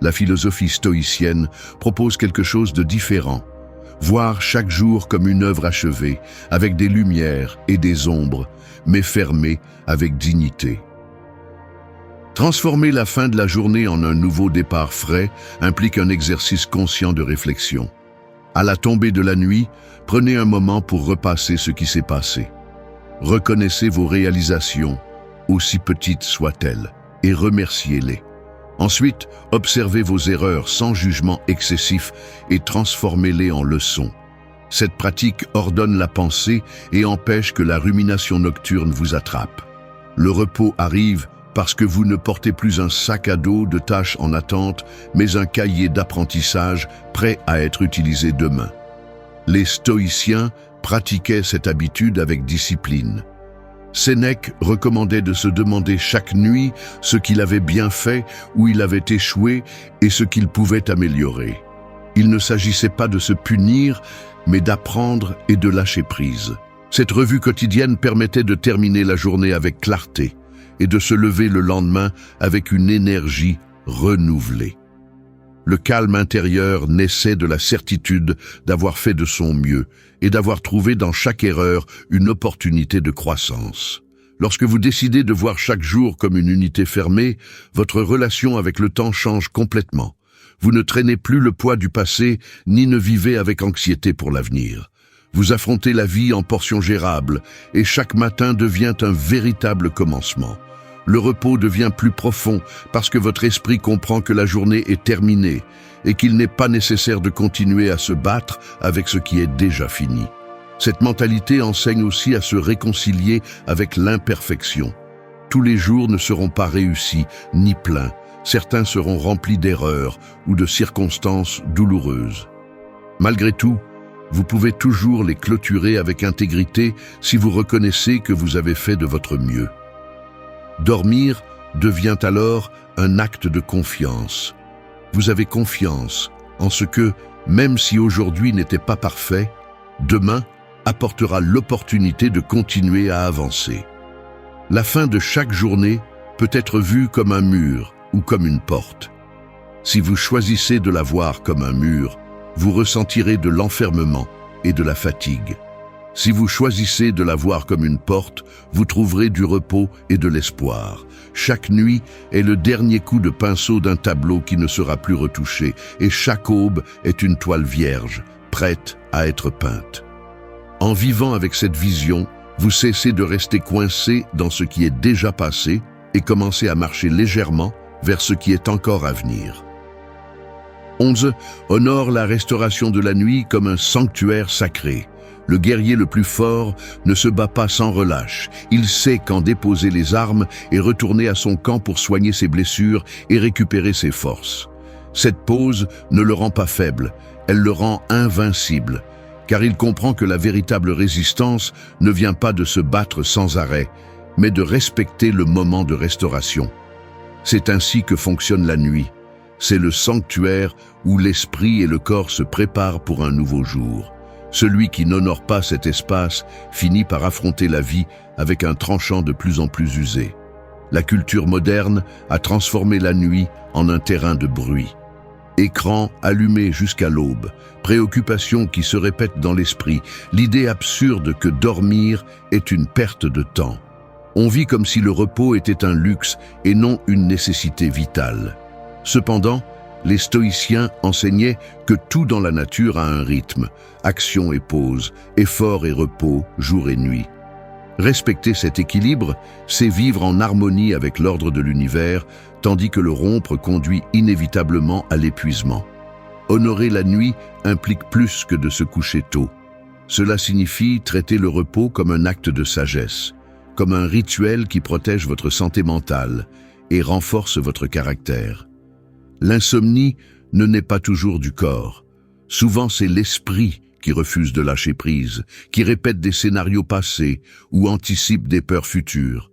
La philosophie stoïcienne propose quelque chose de différent. Voir chaque jour comme une œuvre achevée, avec des lumières et des ombres, mais fermée avec dignité. Transformer la fin de la journée en un nouveau départ frais implique un exercice conscient de réflexion. À la tombée de la nuit, prenez un moment pour repasser ce qui s'est passé. Reconnaissez vos réalisations, aussi petites soient-elles, et remerciez-les. Ensuite, observez vos erreurs sans jugement excessif et transformez-les en leçons. Cette pratique ordonne la pensée et empêche que la rumination nocturne vous attrape. Le repos arrive parce que vous ne portez plus un sac à dos de tâches en attente, mais un cahier d'apprentissage prêt à être utilisé demain. Les stoïciens pratiquaient cette habitude avec discipline. Sénèque recommandait de se demander chaque nuit ce qu'il avait bien fait, où il avait échoué et ce qu'il pouvait améliorer. Il ne s'agissait pas de se punir, mais d'apprendre et de lâcher prise. Cette revue quotidienne permettait de terminer la journée avec clarté et de se lever le lendemain avec une énergie renouvelée. Le calme intérieur naissait de la certitude d'avoir fait de son mieux et d'avoir trouvé dans chaque erreur une opportunité de croissance. Lorsque vous décidez de voir chaque jour comme une unité fermée, votre relation avec le temps change complètement. Vous ne traînez plus le poids du passé, ni ne vivez avec anxiété pour l'avenir. Vous affrontez la vie en portions gérables, et chaque matin devient un véritable commencement. Le repos devient plus profond parce que votre esprit comprend que la journée est terminée et qu'il n'est pas nécessaire de continuer à se battre avec ce qui est déjà fini. Cette mentalité enseigne aussi à se réconcilier avec l'imperfection. Tous les jours ne seront pas réussis ni pleins. Certains seront remplis d'erreurs ou de circonstances douloureuses. Malgré tout, vous pouvez toujours les clôturer avec intégrité si vous reconnaissez que vous avez fait de votre mieux. Dormir devient alors un acte de confiance. Vous avez confiance en ce que, même si aujourd'hui n'était pas parfait, demain apportera l'opportunité de continuer à avancer. La fin de chaque journée peut être vue comme un mur ou comme une porte. Si vous choisissez de la voir comme un mur, vous ressentirez de l'enfermement et de la fatigue. Si vous choisissez de la voir comme une porte, vous trouverez du repos et de l'espoir. Chaque nuit est le dernier coup de pinceau d'un tableau qui ne sera plus retouché, et chaque aube est une toile vierge, prête à être peinte. En vivant avec cette vision, vous cessez de rester coincé dans ce qui est déjà passé et commencez à marcher légèrement vers ce qui est encore à venir. 11. Honore la restauration de la nuit comme un sanctuaire sacré. Le guerrier le plus fort ne se bat pas sans relâche. Il sait quand déposer les armes et retourner à son camp pour soigner ses blessures et récupérer ses forces. Cette pause ne le rend pas faible, elle le rend invincible, car il comprend que la véritable résistance ne vient pas de se battre sans arrêt, mais de respecter le moment de restauration. C'est ainsi que fonctionne la nuit. C'est le sanctuaire où l'esprit et le corps se préparent pour un nouveau jour. Celui qui n'honore pas cet espace finit par affronter la vie avec un tranchant de plus en plus usé. La culture moderne a transformé la nuit en un terrain de bruit. Écran allumé jusqu'à l'aube, préoccupations qui se répètent dans l'esprit, l'idée absurde que dormir est une perte de temps. On vit comme si le repos était un luxe et non une nécessité vitale. Cependant, les stoïciens enseignaient que tout dans la nature a un rythme, action et pause, effort et repos, jour et nuit. Respecter cet équilibre, c'est vivre en harmonie avec l'ordre de l'univers, tandis que le rompre conduit inévitablement à l'épuisement. Honorer la nuit implique plus que de se coucher tôt. Cela signifie traiter le repos comme un acte de sagesse, comme un rituel qui protège votre santé mentale et renforce votre caractère. L'insomnie ne naît pas toujours du corps. Souvent, c'est l'esprit qui refuse de lâcher prise, qui répète des scénarios passés ou anticipe des peurs futures.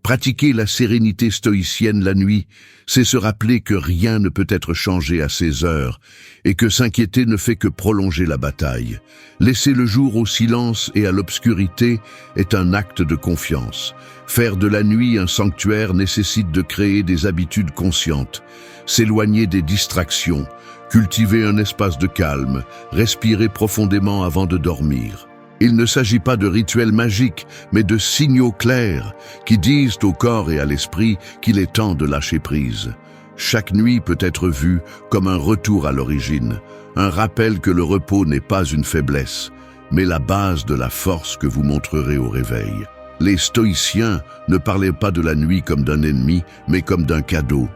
Pratiquer la sérénité stoïcienne la nuit, c'est se rappeler que rien ne peut être changé à ces heures et que s'inquiéter ne fait que prolonger la bataille. Laisser le jour au silence et à l'obscurité est un acte de confiance. Faire de la nuit un sanctuaire nécessite de créer des habitudes conscientes, s'éloigner des distractions, cultiver un espace de calme, respirer profondément avant de dormir. Il ne s'agit pas de rituels magiques, mais de signaux clairs qui disent au corps et à l'esprit qu'il est temps de lâcher prise. Chaque nuit peut être vue comme un retour à l'origine, un rappel que le repos n'est pas une faiblesse, mais la base de la force que vous montrerez au réveil. Les stoïciens ne parlaient pas de la nuit comme d'un ennemi, mais comme d'un cadeau.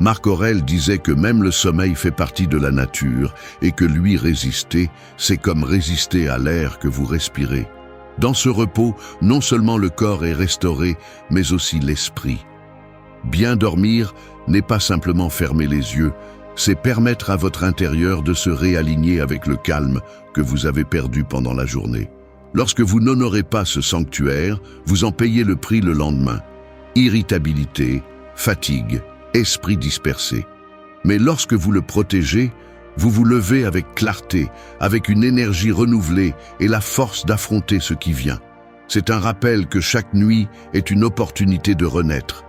Marc Aurèle disait que même le sommeil fait partie de la nature et que lui résister, c'est comme résister à l'air que vous respirez. Dans ce repos, non seulement le corps est restauré, mais aussi l'esprit. Bien dormir n'est pas simplement fermer les yeux, c'est permettre à votre intérieur de se réaligner avec le calme que vous avez perdu pendant la journée. Lorsque vous n'honorez pas ce sanctuaire, vous en payez le prix le lendemain. Irritabilité, fatigue, esprit dispersé. Mais lorsque vous le protégez, vous vous levez avec clarté, avec une énergie renouvelée et la force d'affronter ce qui vient. C'est un rappel que chaque nuit est une opportunité de renaître.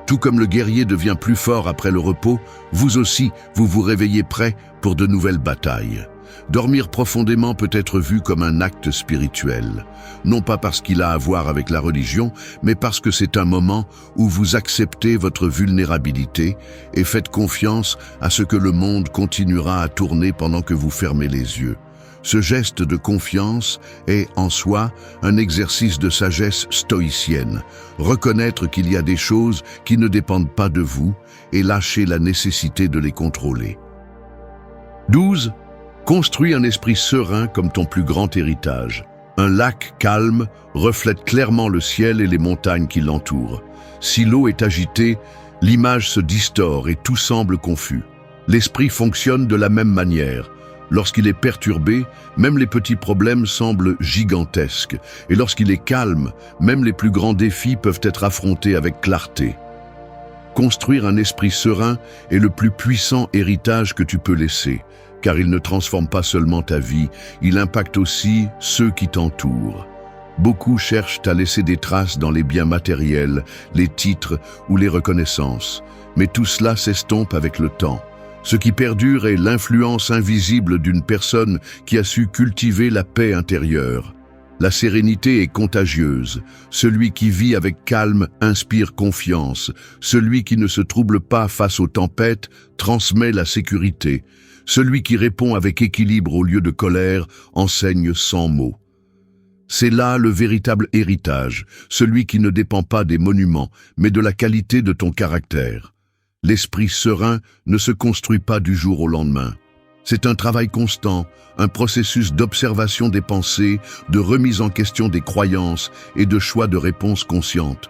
Tout comme le guerrier devient plus fort après le repos, vous aussi, vous vous réveillez prêt pour de nouvelles batailles. Dormir profondément peut être vu comme un acte spirituel, non pas parce qu'il a à voir avec la religion, mais parce que c'est un moment où vous acceptez votre vulnérabilité et faites confiance à ce que le monde continuera à tourner pendant que vous fermez les yeux. Ce geste de confiance est, en soi, un exercice de sagesse stoïcienne. Reconnaître qu'il y a des choses qui ne dépendent pas de vous et lâcher la nécessité de les contrôler. 12. Construis un esprit serein comme ton plus grand héritage. Un lac calme reflète clairement le ciel et les montagnes qui l'entourent. Si l'eau est agitée, l'image se distord et tout semble confus. L'esprit fonctionne de la même manière. Lorsqu'il est perturbé, même les petits problèmes semblent gigantesques. Et lorsqu'il est calme, même les plus grands défis peuvent être affrontés avec clarté. Construire un esprit serein est le plus puissant héritage que tu peux laisser, car il ne transforme pas seulement ta vie, il impacte aussi ceux qui t'entourent. Beaucoup cherchent à laisser des traces dans les biens matériels, les titres ou les reconnaissances, mais tout cela s'estompe avec le temps. Ce qui perdure est l'influence invisible d'une personne qui a su cultiver la paix intérieure. La sérénité est contagieuse. Celui qui vit avec calme inspire confiance. Celui qui ne se trouble pas face aux tempêtes transmet la sécurité. Celui qui répond avec équilibre au lieu de colère enseigne sans mots. C'est là le véritable héritage, celui qui ne dépend pas des monuments, mais de la qualité de ton caractère. L'esprit serein ne se construit pas du jour au lendemain. C'est un travail constant, un processus d'observation des pensées, de remise en question des croyances et de choix de réponses conscientes.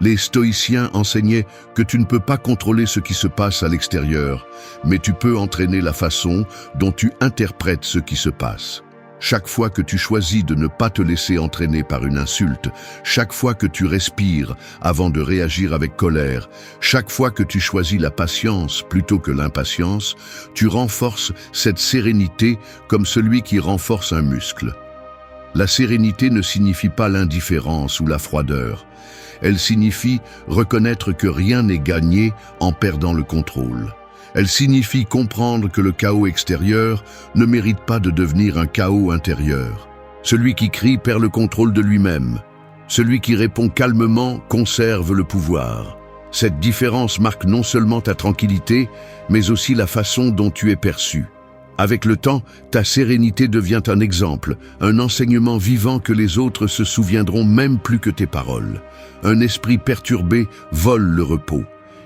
Les stoïciens enseignaient que tu ne peux pas contrôler ce qui se passe à l'extérieur, mais tu peux entraîner la façon dont tu interprètes ce qui se passe. Chaque fois que tu choisis de ne pas te laisser entraîner par une insulte, chaque fois que tu respires avant de réagir avec colère, chaque fois que tu choisis la patience plutôt que l'impatience, tu renforces cette sérénité comme celui qui renforce un muscle. La sérénité ne signifie pas l'indifférence ou la froideur. Elle signifie reconnaître que rien n'est gagné en perdant le contrôle. Elle signifie comprendre que le chaos extérieur ne mérite pas de devenir un chaos intérieur. Celui qui crie perd le contrôle de lui-même. Celui qui répond calmement conserve le pouvoir. Cette différence marque non seulement ta tranquillité, mais aussi la façon dont tu es perçu. Avec le temps, ta sérénité devient un exemple, un enseignement vivant que les autres se souviendront même plus que tes paroles. Un esprit perturbé vole le repos.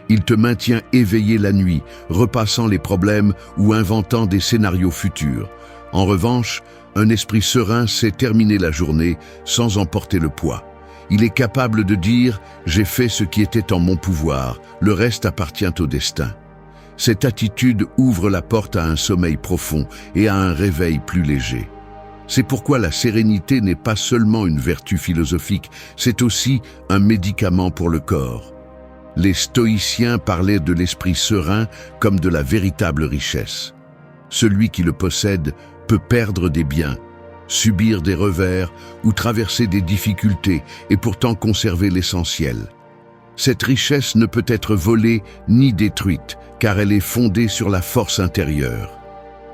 Il te maintient éveillé la nuit, repassant les problèmes ou inventant des scénarios futurs. En revanche, un esprit serein sait terminer la journée sans en porter le poids. Il est capable de dire « j'ai fait ce qui était en mon pouvoir, le reste appartient au destin ». Cette attitude ouvre la porte à un sommeil profond et à un réveil plus léger. C'est pourquoi la sérénité n'est pas seulement une vertu philosophique, c'est aussi un médicament pour le corps. Les stoïciens parlaient de l'esprit serein comme de la véritable richesse. Celui qui le possède peut perdre des biens, subir des revers ou traverser des difficultés et pourtant conserver l'essentiel. Cette richesse ne peut être volée ni détruite, car elle est fondée sur la force intérieure.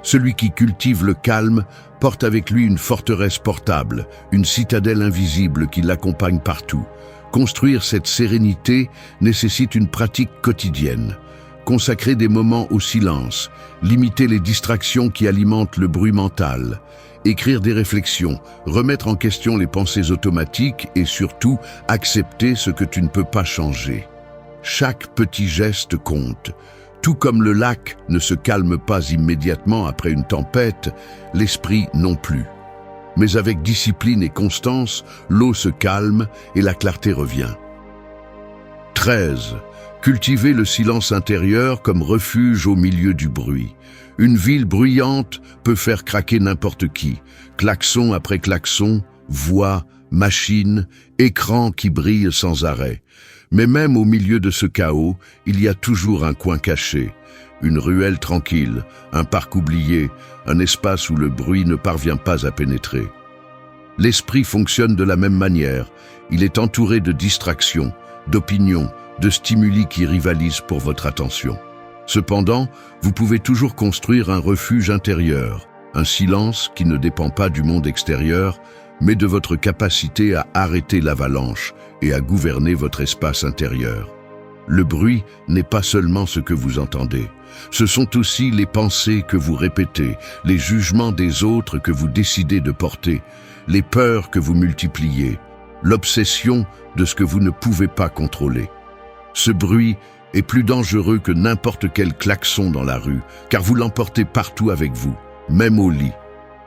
Celui qui cultive le calme porte avec lui une forteresse portable, une citadelle invisible qui l'accompagne partout. Construire cette sérénité nécessite une pratique quotidienne. Consacrer des moments au silence, limiter les distractions qui alimentent le bruit mental, écrire des réflexions, remettre en question les pensées automatiques et surtout accepter ce que tu ne peux pas changer. Chaque petit geste compte. Tout comme le lac ne se calme pas immédiatement après une tempête, l'esprit non plus. Mais avec discipline et constance, l'eau se calme et la clarté revient. 13. Cultiver le silence intérieur comme refuge au milieu du bruit. Une ville bruyante peut faire craquer n'importe qui. Klaxon après klaxon, voix, machines, écrans qui brillent sans arrêt. Mais même au milieu de ce chaos, il y a toujours un coin caché. Une ruelle tranquille, un parc oublié, un espace où le bruit ne parvient pas à pénétrer. L'esprit fonctionne de la même manière. Il est entouré de distractions, d'opinions, de stimuli qui rivalisent pour votre attention. Cependant, vous pouvez toujours construire un refuge intérieur, un silence qui ne dépend pas du monde extérieur, mais de votre capacité à arrêter l'avalanche et à gouverner votre espace intérieur. Le bruit n'est pas seulement ce que vous entendez. Ce sont aussi les pensées que vous répétez, les jugements des autres que vous décidez de porter, les peurs que vous multipliez, l'obsession de ce que vous ne pouvez pas contrôler. Ce bruit est plus dangereux que n'importe quel klaxon dans la rue, car vous l'emportez partout avec vous, même au lit.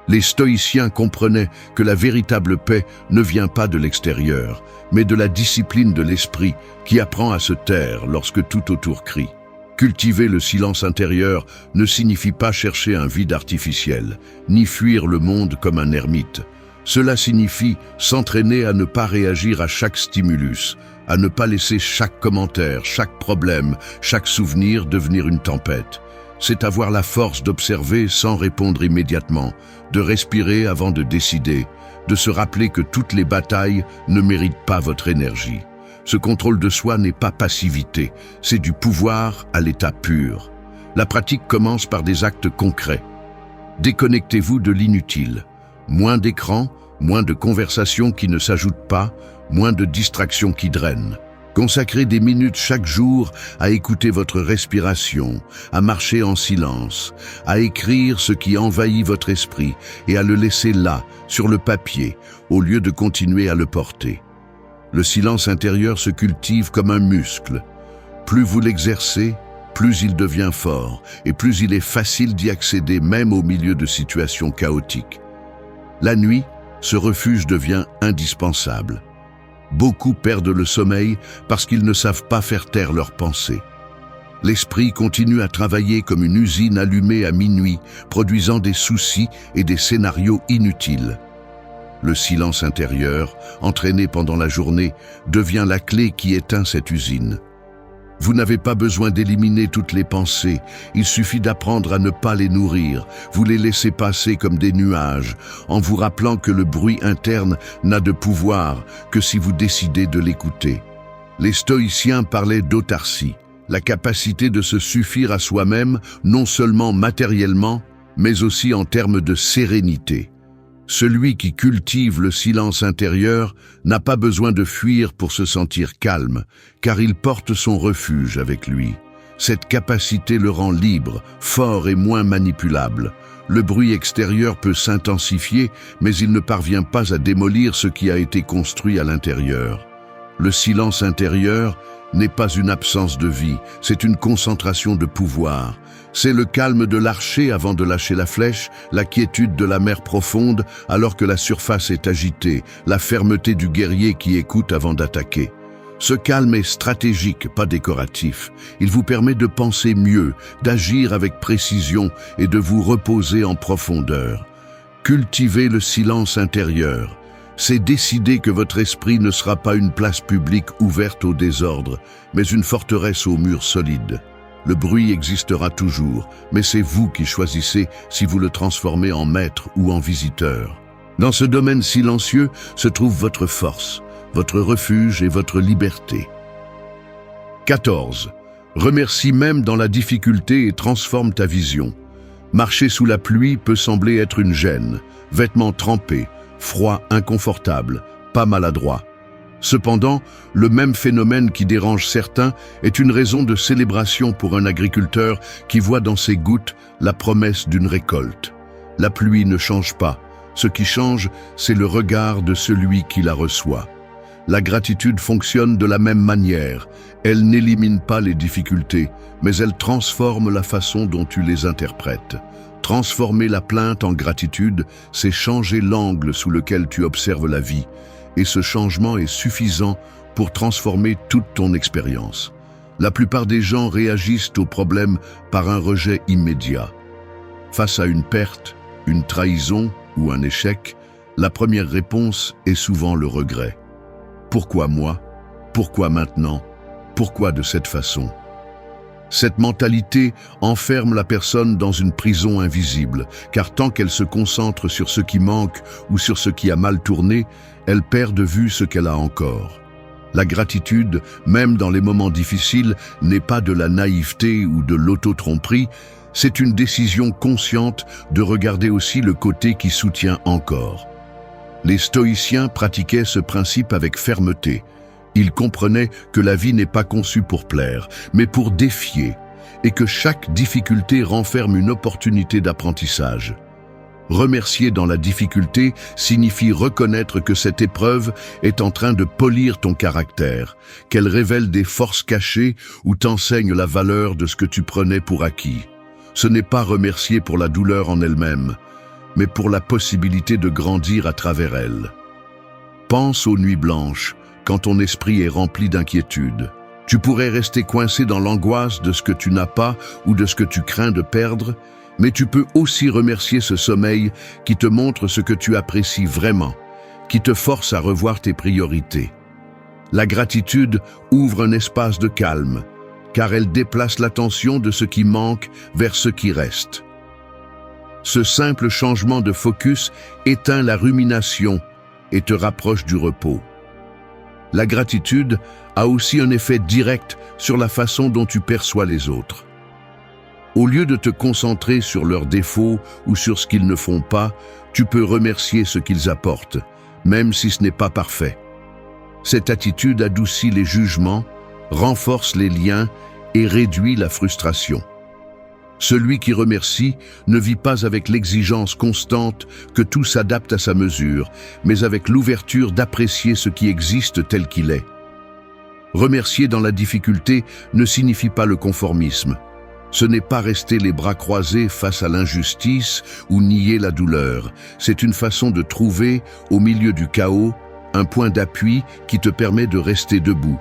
Les stoïciens comprenaient que la véritable paix ne vient pas de l'extérieur, mais de la discipline de l'esprit qui apprend à se taire lorsque tout autour crie. Cultiver le silence intérieur ne signifie pas chercher un vide artificiel, ni fuir le monde comme un ermite. Cela signifie s'entraîner à ne pas réagir à chaque stimulus, à ne pas laisser chaque commentaire, chaque problème, chaque souvenir devenir une tempête. C'est avoir la force d'observer sans répondre immédiatement, de respirer avant de décider, de se rappeler que toutes les batailles ne méritent pas votre énergie. Ce contrôle de soi n'est pas passivité, c'est du pouvoir à l'état pur. La pratique commence par des actes concrets. Déconnectez-vous de l'inutile. Moins d'écran, moins de conversations qui ne s'ajoutent pas, moins de distractions qui drainent. Consacrez des minutes chaque jour à écouter votre respiration, à marcher en silence, à écrire ce qui envahit votre esprit et à le laisser là, sur le papier, au lieu de continuer à le porter. Le silence intérieur se cultive comme un muscle. Plus vous l'exercez, plus il devient fort et plus il est facile d'y accéder même au milieu de situations chaotiques. La nuit, ce refuge devient indispensable. Beaucoup perdent le sommeil parce qu'ils ne savent pas faire taire leurs pensées. L'esprit continue à travailler comme une usine allumée à minuit, produisant des soucis et des scénarios inutiles. Le silence intérieur, entraîné pendant la journée, devient la clé qui éteint cette usine. Vous n'avez pas besoin d'éliminer toutes les pensées, il suffit d'apprendre à ne pas les nourrir, vous les laissez passer comme des nuages, en vous rappelant que le bruit interne n'a de pouvoir que si vous décidez de l'écouter. Les stoïciens parlaient d'autarcie, la capacité de se suffire à soi-même, non seulement matériellement, mais aussi en termes de sérénité. Celui qui cultive le silence intérieur n'a pas besoin de fuir pour se sentir calme, car il porte son refuge avec lui. Cette capacité le rend libre, fort et moins manipulable. Le bruit extérieur peut s'intensifier, mais il ne parvient pas à démolir ce qui a été construit à l'intérieur. Le silence intérieur n'est pas une absence de vie, c'est une concentration de pouvoir. C'est le calme de l'archer avant de lâcher la flèche, la quiétude de la mer profonde alors que la surface est agitée, la fermeté du guerrier qui écoute avant d'attaquer. Ce calme est stratégique, pas décoratif. Il vous permet de penser mieux, d'agir avec précision et de vous reposer en profondeur. Cultivez le silence intérieur. C'est décider que votre esprit ne sera pas une place publique ouverte au désordre, mais une forteresse aux murs solides. Le bruit existera toujours, mais c'est vous qui choisissez si vous le transformez en maître ou en visiteur. Dans ce domaine silencieux se trouve votre force, votre refuge et votre liberté. 14. Remercie même dans la difficulté et transforme ta vision. Marcher sous la pluie peut sembler être une gêne, vêtements trempés, froid, inconfortable, pas maladroit. Cependant, le même phénomène qui dérange certains est une raison de célébration pour un agriculteur qui voit dans ses gouttes la promesse d'une récolte. La pluie ne change pas. Ce qui change, c'est le regard de celui qui la reçoit. La gratitude fonctionne de la même manière. Elle n'élimine pas les difficultés, mais elle transforme la façon dont tu les interprètes. Transformer la plainte en gratitude, c'est changer l'angle sous lequel tu observes la vie. Et ce changement est suffisant pour transformer toute ton expérience. La plupart des gens réagissent au problème par un rejet immédiat. Face à une perte, une trahison ou un échec, la première réponse est souvent le regret. Pourquoi moi? Pourquoi maintenant? Pourquoi de cette façon? Cette mentalité enferme la personne dans une prison invisible, car tant qu'elle se concentre sur ce qui manque ou sur ce qui a mal tourné, elle perd de vue ce qu'elle a encore. La gratitude, même dans les moments difficiles, n'est pas de la naïveté ou de l'auto-tromperie, c'est une décision consciente de regarder aussi le côté qui soutient encore. Les stoïciens pratiquaient ce principe avec fermeté. Ils comprenaient que la vie n'est pas conçue pour plaire, mais pour défier, et que chaque difficulté renferme une opportunité d'apprentissage. Remercier dans la difficulté signifie reconnaître que cette épreuve est en train de polir ton caractère, qu'elle révèle des forces cachées ou t'enseigne la valeur de ce que tu prenais pour acquis. Ce n'est pas remercier pour la douleur en elle-même, mais pour la possibilité de grandir à travers elle. Pense aux nuits blanches, quand ton esprit est rempli d'inquiétude. Tu pourrais rester coincé dans l'angoisse de ce que tu n'as pas ou de ce que tu crains de perdre, mais tu peux aussi remercier ce sommeil qui te montre ce que tu apprécies vraiment, qui te force à revoir tes priorités. La gratitude ouvre un espace de calme, car elle déplace l'attention de ce qui manque vers ce qui reste. Ce simple changement de focus éteint la rumination et te rapproche du repos. La gratitude a aussi un effet direct sur la façon dont tu perçois les autres. Au lieu de te concentrer sur leurs défauts ou sur ce qu'ils ne font pas, tu peux remercier ce qu'ils apportent, même si ce n'est pas parfait. Cette attitude adoucit les jugements, renforce les liens et réduit la frustration. Celui qui remercie ne vit pas avec l'exigence constante que tout s'adapte à sa mesure, mais avec l'ouverture d'apprécier ce qui existe tel qu'il est. Remercier dans la difficulté ne signifie pas le conformisme. Ce n'est pas rester les bras croisés face à l'injustice ou nier la douleur. C'est une façon de trouver, au milieu du chaos, un point d'appui qui te permet de rester debout.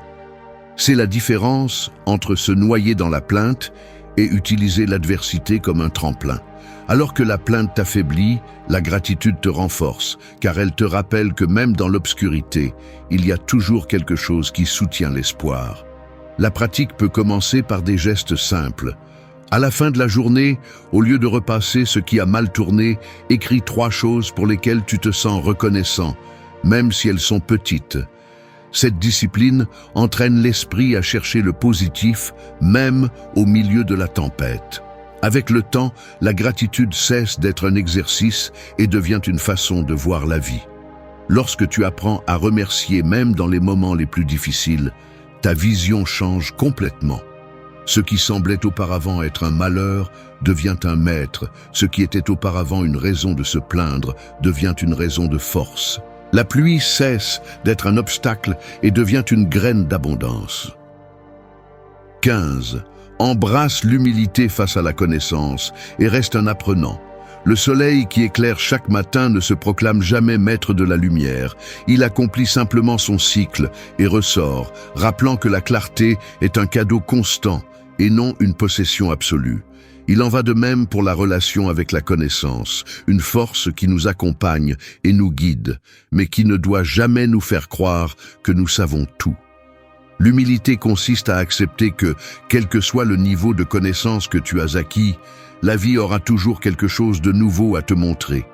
C'est la différence entre se noyer dans la plainte et utiliser l'adversité comme un tremplin. Alors que la plainte t'affaiblit, la gratitude te renforce, car elle te rappelle que même dans l'obscurité, il y a toujours quelque chose qui soutient l'espoir. La pratique peut commencer par des gestes simples. À la fin de la journée, au lieu de repasser ce qui a mal tourné, écris 3 choses pour lesquelles tu te sens reconnaissant, même si elles sont petites. Cette discipline entraîne l'esprit à chercher le positif, même au milieu de la tempête. Avec le temps, la gratitude cesse d'être un exercice et devient une façon de voir la vie. Lorsque tu apprends à remercier même dans les moments les plus difficiles, ta vision change complètement. Ce qui semblait auparavant être un malheur devient un maître. Ce qui était auparavant une raison de se plaindre devient une raison de force. La pluie cesse d'être un obstacle et devient une graine d'abondance. 15. Embrasse l'humilité face à la connaissance et reste un apprenant. Le soleil qui éclaire chaque matin ne se proclame jamais maître de la lumière. Il accomplit simplement son cycle et ressort, rappelant que la clarté est un cadeau constant et non une possession absolue. Il en va de même pour la relation avec la connaissance, une force qui nous accompagne et nous guide, mais qui ne doit jamais nous faire croire que nous savons tout. L'humilité consiste à accepter que, quel que soit le niveau de connaissance que tu as acquis, la vie aura toujours quelque chose de nouveau à te montrer.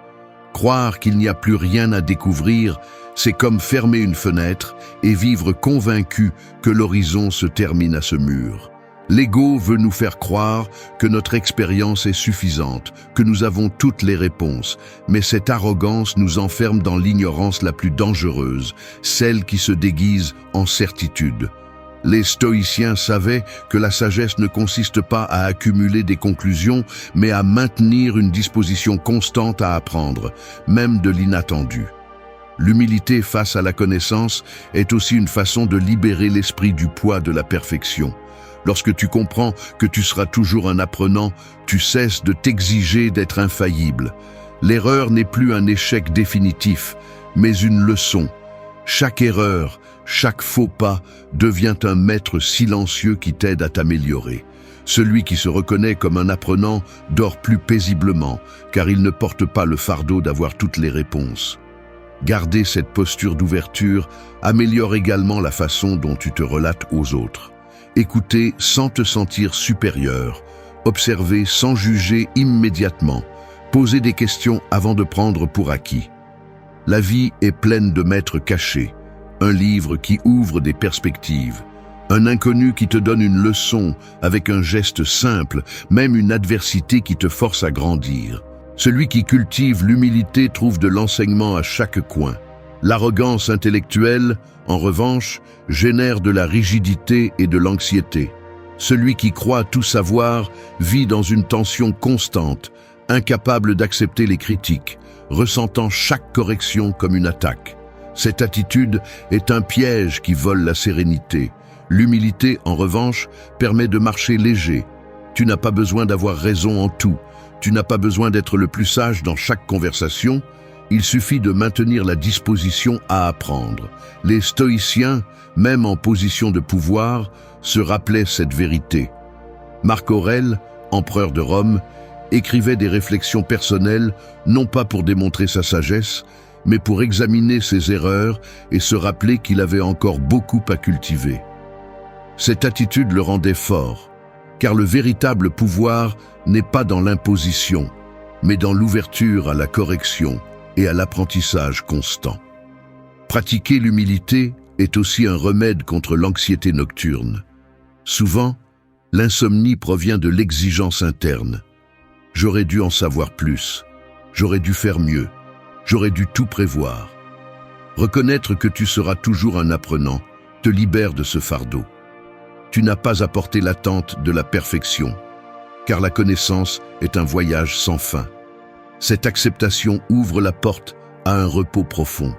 Croire qu'il n'y a plus rien à découvrir, c'est comme fermer une fenêtre et vivre convaincu que l'horizon se termine à ce mur. L'ego veut nous faire croire que notre expérience est suffisante, que nous avons toutes les réponses, mais cette arrogance nous enferme dans l'ignorance la plus dangereuse, celle qui se déguise en certitude. Les stoïciens savaient que la sagesse ne consiste pas à accumuler des conclusions, mais à maintenir une disposition constante à apprendre, même de l'inattendu. L'humilité face à la connaissance est aussi une façon de libérer l'esprit du poids de la perfection. Lorsque tu comprends que tu seras toujours un apprenant, tu cesses de t'exiger d'être infaillible. L'erreur n'est plus un échec définitif, mais une leçon. Chaque erreur, chaque faux pas devient un maître silencieux qui t'aide à t'améliorer. Celui qui se reconnaît comme un apprenant dort plus paisiblement, car il ne porte pas le fardeau d'avoir toutes les réponses. Garder cette posture d'ouverture améliore également la façon dont tu te relates aux autres. Écouter sans te sentir supérieur, observer sans juger immédiatement, poser des questions avant de prendre pour acquis. La vie est pleine de maîtres cachés, un livre qui ouvre des perspectives, un inconnu qui te donne une leçon avec un geste simple, même une adversité qui te force à grandir. Celui qui cultive l'humilité trouve de l'enseignement à chaque coin. L'arrogance intellectuelle, en revanche, génère de la rigidité et de l'anxiété. Celui qui croit tout savoir vit dans une tension constante, incapable d'accepter les critiques, ressentant chaque correction comme une attaque. Cette attitude est un piège qui vole la sérénité. L'humilité, en revanche, permet de marcher léger. Tu n'as pas besoin d'avoir raison en tout. Tu n'as pas besoin d'être le plus sage dans chaque conversation. Il suffit de maintenir la disposition à apprendre. Les stoïciens, même en position de pouvoir, se rappelaient cette vérité. Marc Aurèle, empereur de Rome, écrivait des réflexions personnelles, non pas pour démontrer sa sagesse, mais pour examiner ses erreurs et se rappeler qu'il avait encore beaucoup à cultiver. Cette attitude le rendait fort, car le véritable pouvoir n'est pas dans l'imposition, mais dans l'ouverture à la correction et à l'apprentissage constant. Pratiquer l'humilité est aussi un remède contre l'anxiété nocturne. Souvent, l'insomnie provient de l'exigence interne. J'aurais dû en savoir plus, j'aurais dû faire mieux, j'aurais dû tout prévoir. Reconnaître que tu seras toujours un apprenant te libère de ce fardeau. Tu n'as pas à porter l'attente de la perfection, car la connaissance est un voyage sans fin. Cette acceptation ouvre la porte à un repos profond.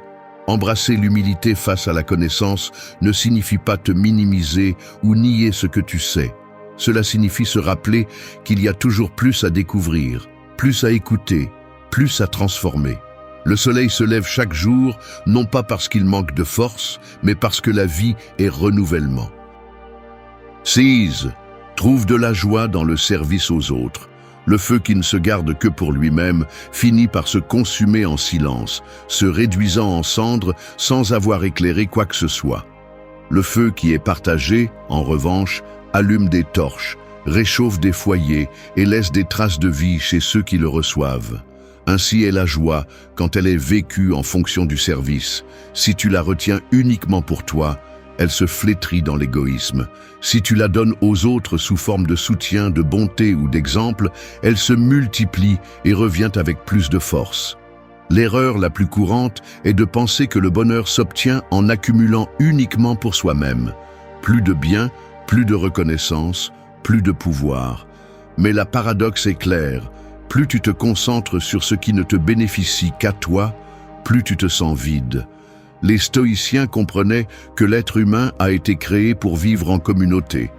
Embrasser l'humilité face à la connaissance ne signifie pas te minimiser ou nier ce que tu sais. Cela signifie se rappeler qu'il y a toujours plus à découvrir, plus à écouter, plus à transformer. Le soleil se lève chaque jour, non pas parce qu'il manque de force, mais parce que la vie est renouvellement. 6. Trouve de la joie dans le service aux autres. Le feu qui ne se garde que pour lui-même finit par se consumer en silence, se réduisant en cendres sans avoir éclairé quoi que ce soit. Le feu qui est partagé, en revanche, allume des torches, réchauffe des foyers et laisse des traces de vie chez ceux qui le reçoivent. Ainsi est la joie quand elle est vécue en fonction du service. Si tu la retiens uniquement pour toi, elle se flétrit dans l'égoïsme. Si tu la donnes aux autres sous forme de soutien, de bonté ou d'exemple, elle se multiplie et revient avec plus de force. L'erreur la plus courante est de penser que le bonheur s'obtient en accumulant uniquement pour soi-même. Plus de biens, plus de reconnaissance, plus de pouvoir. Mais la paradoxe est claire, plus tu te concentres sur ce qui ne te bénéficie qu'à toi, plus tu te sens vide. Les stoïciens comprenaient que l'être humain a été créé pour vivre en communauté.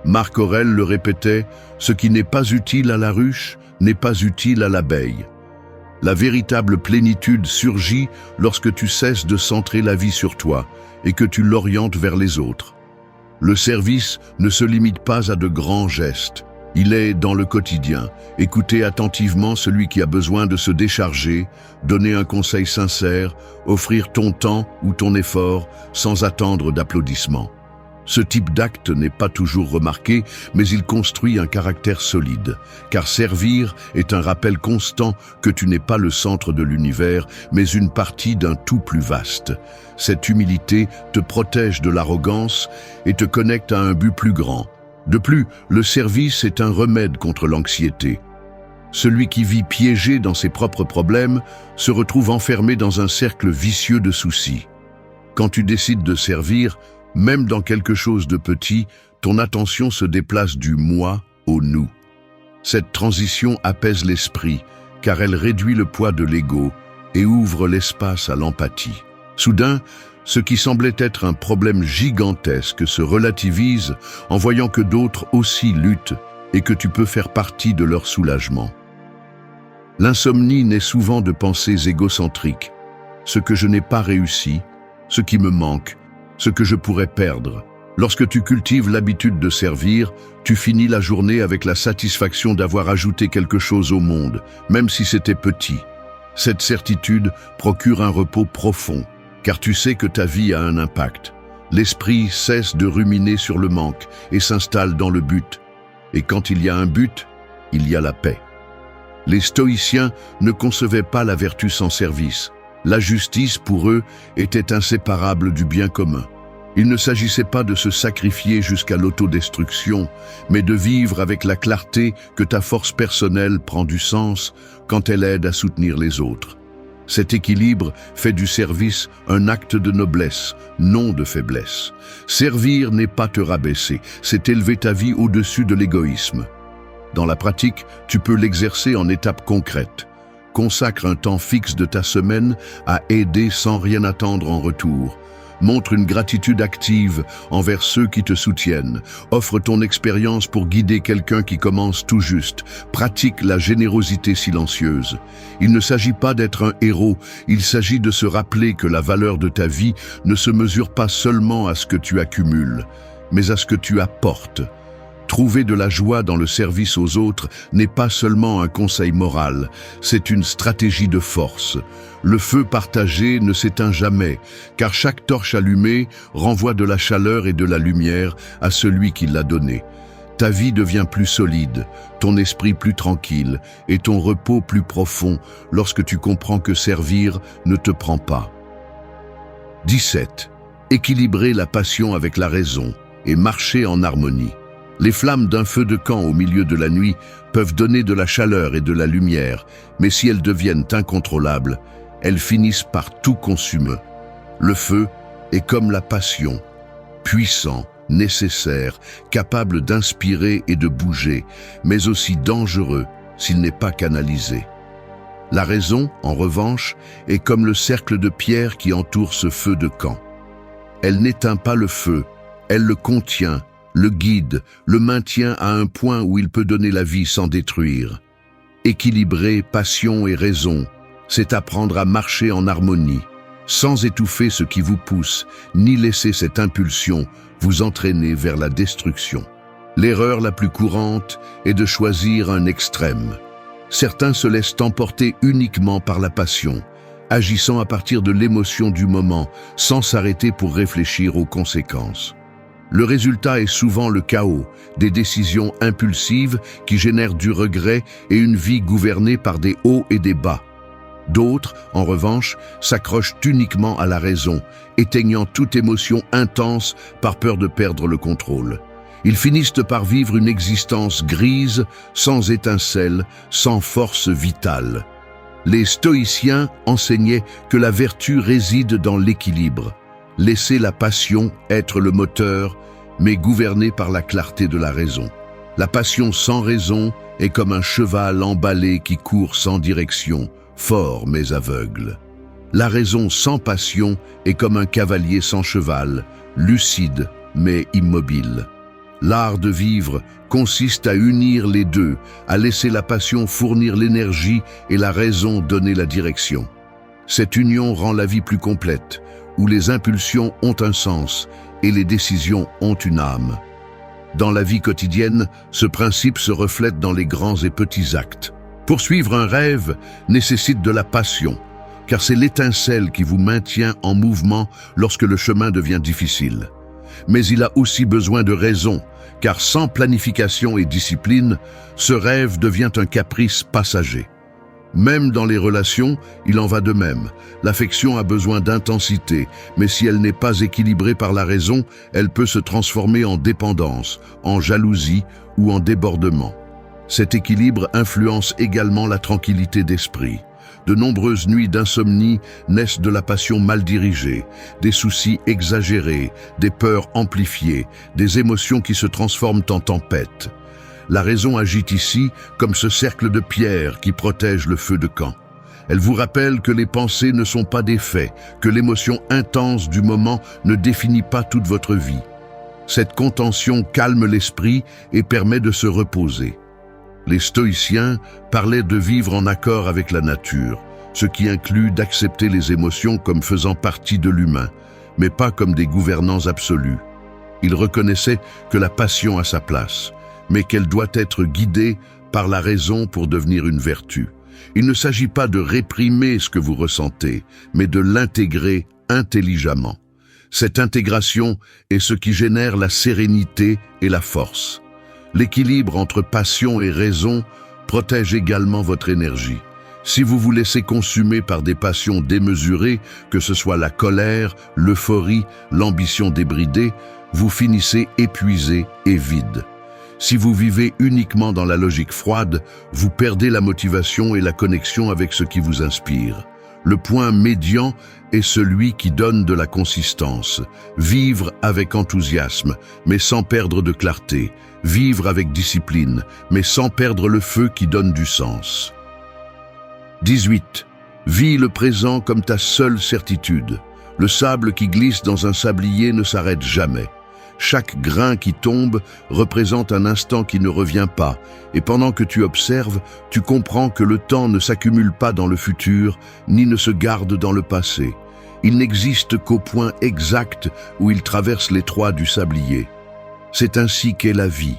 Marc Aurèle le répétait, « Ce qui n'est pas utile à la ruche n'est pas utile à l'abeille ». La véritable plénitude surgit lorsque tu cesses de centrer la vie sur toi et que tu l'orientes vers les autres. Le service ne se limite pas à de grands gestes. Il est dans le quotidien. Écouter attentivement celui qui a besoin de se décharger, donner un conseil sincère, offrir ton temps ou ton effort sans attendre d'applaudissements. Ce type d'acte n'est pas toujours remarqué, mais il construit un caractère solide, car servir est un rappel constant que tu n'es pas le centre de l'univers, mais une partie d'un tout plus vaste. Cette humilité te protège de l'arrogance et te connecte à un but plus grand. De plus, le service est un remède contre l'anxiété. Celui qui vit piégé dans ses propres problèmes se retrouve enfermé dans un cercle vicieux de soucis. Quand tu décides de servir, même dans quelque chose de petit, ton attention se déplace du « moi » au « nous ». Cette transition apaise l'esprit, car elle réduit le poids de l'ego et ouvre l'espace à l'empathie. Soudain, ce qui semblait être un problème gigantesque se relativise en voyant que d'autres aussi luttent et que tu peux faire partie de leur soulagement. L'insomnie naît souvent de pensées égocentriques. Ce que je n'ai pas réussi, ce qui me manque, ce que je pourrais perdre. Lorsque tu cultives l'habitude de servir, tu finis la journée avec la satisfaction d'avoir ajouté quelque chose au monde, même si c'était petit. Cette certitude procure un repos profond, car tu sais que ta vie a un impact. L'esprit cesse de ruminer sur le manque et s'installe dans le but. Et quand il y a un but, il y a la paix. Les stoïciens ne concevaient pas la vertu sans service. La justice, pour eux, était inséparable du bien commun. Il ne s'agissait pas de se sacrifier jusqu'à l'autodestruction, mais de vivre avec la clarté que ta force personnelle prend du sens quand elle aide à soutenir les autres. Cet équilibre fait du service un acte de noblesse, non de faiblesse. Servir n'est pas te rabaisser, c'est élever ta vie au-dessus de l'égoïsme. Dans la pratique, tu peux l'exercer en étapes concrètes. Consacre un temps fixe de ta semaine à aider sans rien attendre en retour. Montre une gratitude active envers ceux qui te soutiennent. Offre ton expérience pour guider quelqu'un qui commence tout juste. Pratique la générosité silencieuse. Il ne s'agit pas d'être un héros, il s'agit de se rappeler que la valeur de ta vie ne se mesure pas seulement à ce que tu accumules, mais à ce que tu apportes. Trouver de la joie dans le service aux autres n'est pas seulement un conseil moral, c'est une stratégie de force. Le feu partagé ne s'éteint jamais, car chaque torche allumée renvoie de la chaleur et de la lumière à celui qui l'a donnée. Ta vie devient plus solide, ton esprit plus tranquille et ton repos plus profond lorsque tu comprends que servir ne te prend pas. 17. Équilibrer la passion avec la raison et marcher en harmonie. Les flammes d'un feu de camp au milieu de la nuit peuvent donner de la chaleur et de la lumière, mais si elles deviennent incontrôlables, elles finissent par tout consumer. Le feu est comme la passion, puissant, nécessaire, capable d'inspirer et de bouger, mais aussi dangereux s'il n'est pas canalisé. La raison, en revanche, est comme le cercle de pierre qui entoure ce feu de camp. Elle n'éteint pas le feu, elle le contient, le guide, le maintient à un point où il peut donner la vie sans détruire. Équilibrer passion et raison, c'est apprendre à marcher en harmonie, sans étouffer ce qui vous pousse, ni laisser cette impulsion vous entraîner vers la destruction. L'erreur la plus courante est de choisir un extrême. Certains se laissent emporter uniquement par la passion, agissant à partir de l'émotion du moment, sans s'arrêter pour réfléchir aux conséquences. Le résultat est souvent le chaos, des décisions impulsives qui génèrent du regret et une vie gouvernée par des hauts et des bas. D'autres, en revanche, s'accrochent uniquement à la raison, éteignant toute émotion intense par peur de perdre le contrôle. Ils finissent par vivre une existence grise, sans étincelle, sans force vitale. Les stoïciens enseignaient que la vertu réside dans l'équilibre. Laisser la passion être le moteur, mais gouverné par la clarté de la raison. La passion sans raison est comme un cheval emballé qui court sans direction, fort mais aveugle. La raison sans passion est comme un cavalier sans cheval, lucide mais immobile. L'art de vivre consiste à unir les deux, à laisser la passion fournir l'énergie et la raison donner la direction. Cette union rend la vie plus complète, où les impulsions ont un sens et les décisions ont une âme. Dans la vie quotidienne, ce principe se reflète dans les grands et petits actes. Poursuivre un rêve nécessite de la passion, car c'est l'étincelle qui vous maintient en mouvement lorsque le chemin devient difficile. Mais il a aussi besoin de raison, car sans planification et discipline, ce rêve devient un caprice passager. Même dans les relations, il en va de même. L'affection a besoin d'intensité, mais si elle n'est pas équilibrée par la raison, elle peut se transformer en dépendance, en jalousie ou en débordement. Cet équilibre influence également la tranquillité d'esprit. De nombreuses nuits d'insomnie naissent de la passion mal dirigée, des soucis exagérés, des peurs amplifiées, des émotions qui se transforment en tempêtes. La raison agit ici comme ce cercle de pierre qui protège le feu de camp. Elle vous rappelle que les pensées ne sont pas des faits, que l'émotion intense du moment ne définit pas toute votre vie. Cette contention calme l'esprit et permet de se reposer. Les stoïciens parlaient de vivre en accord avec la nature, ce qui inclut d'accepter les émotions comme faisant partie de l'humain, mais pas comme des gouvernants absolus. Ils reconnaissaient que la passion a sa place, mais qu'elle doit être guidée par la raison pour devenir une vertu. Il ne s'agit pas de réprimer ce que vous ressentez, mais de l'intégrer intelligemment. Cette intégration est ce qui génère la sérénité et la force. L'équilibre entre passion et raison protège également votre énergie. Si vous vous laissez consumer par des passions démesurées, que ce soit la colère, l'euphorie, l'ambition débridée, vous finissez épuisé et vide. Si vous vivez uniquement dans la logique froide, vous perdez la motivation et la connexion avec ce qui vous inspire. Le point médian est celui qui donne de la consistance. Vivre avec enthousiasme, mais sans perdre de clarté. Vivre avec discipline, mais sans perdre le feu qui donne du sens. 18. Vis le présent comme ta seule certitude. Le sable qui glisse dans un sablier ne s'arrête jamais. Chaque grain qui tombe représente un instant qui ne revient pas, et pendant que tu observes, tu comprends que le temps ne s'accumule pas dans le futur, ni ne se garde dans le passé. Il n'existe qu'au point exact où il traverse l'étroit du sablier. C'est ainsi qu'est la vie,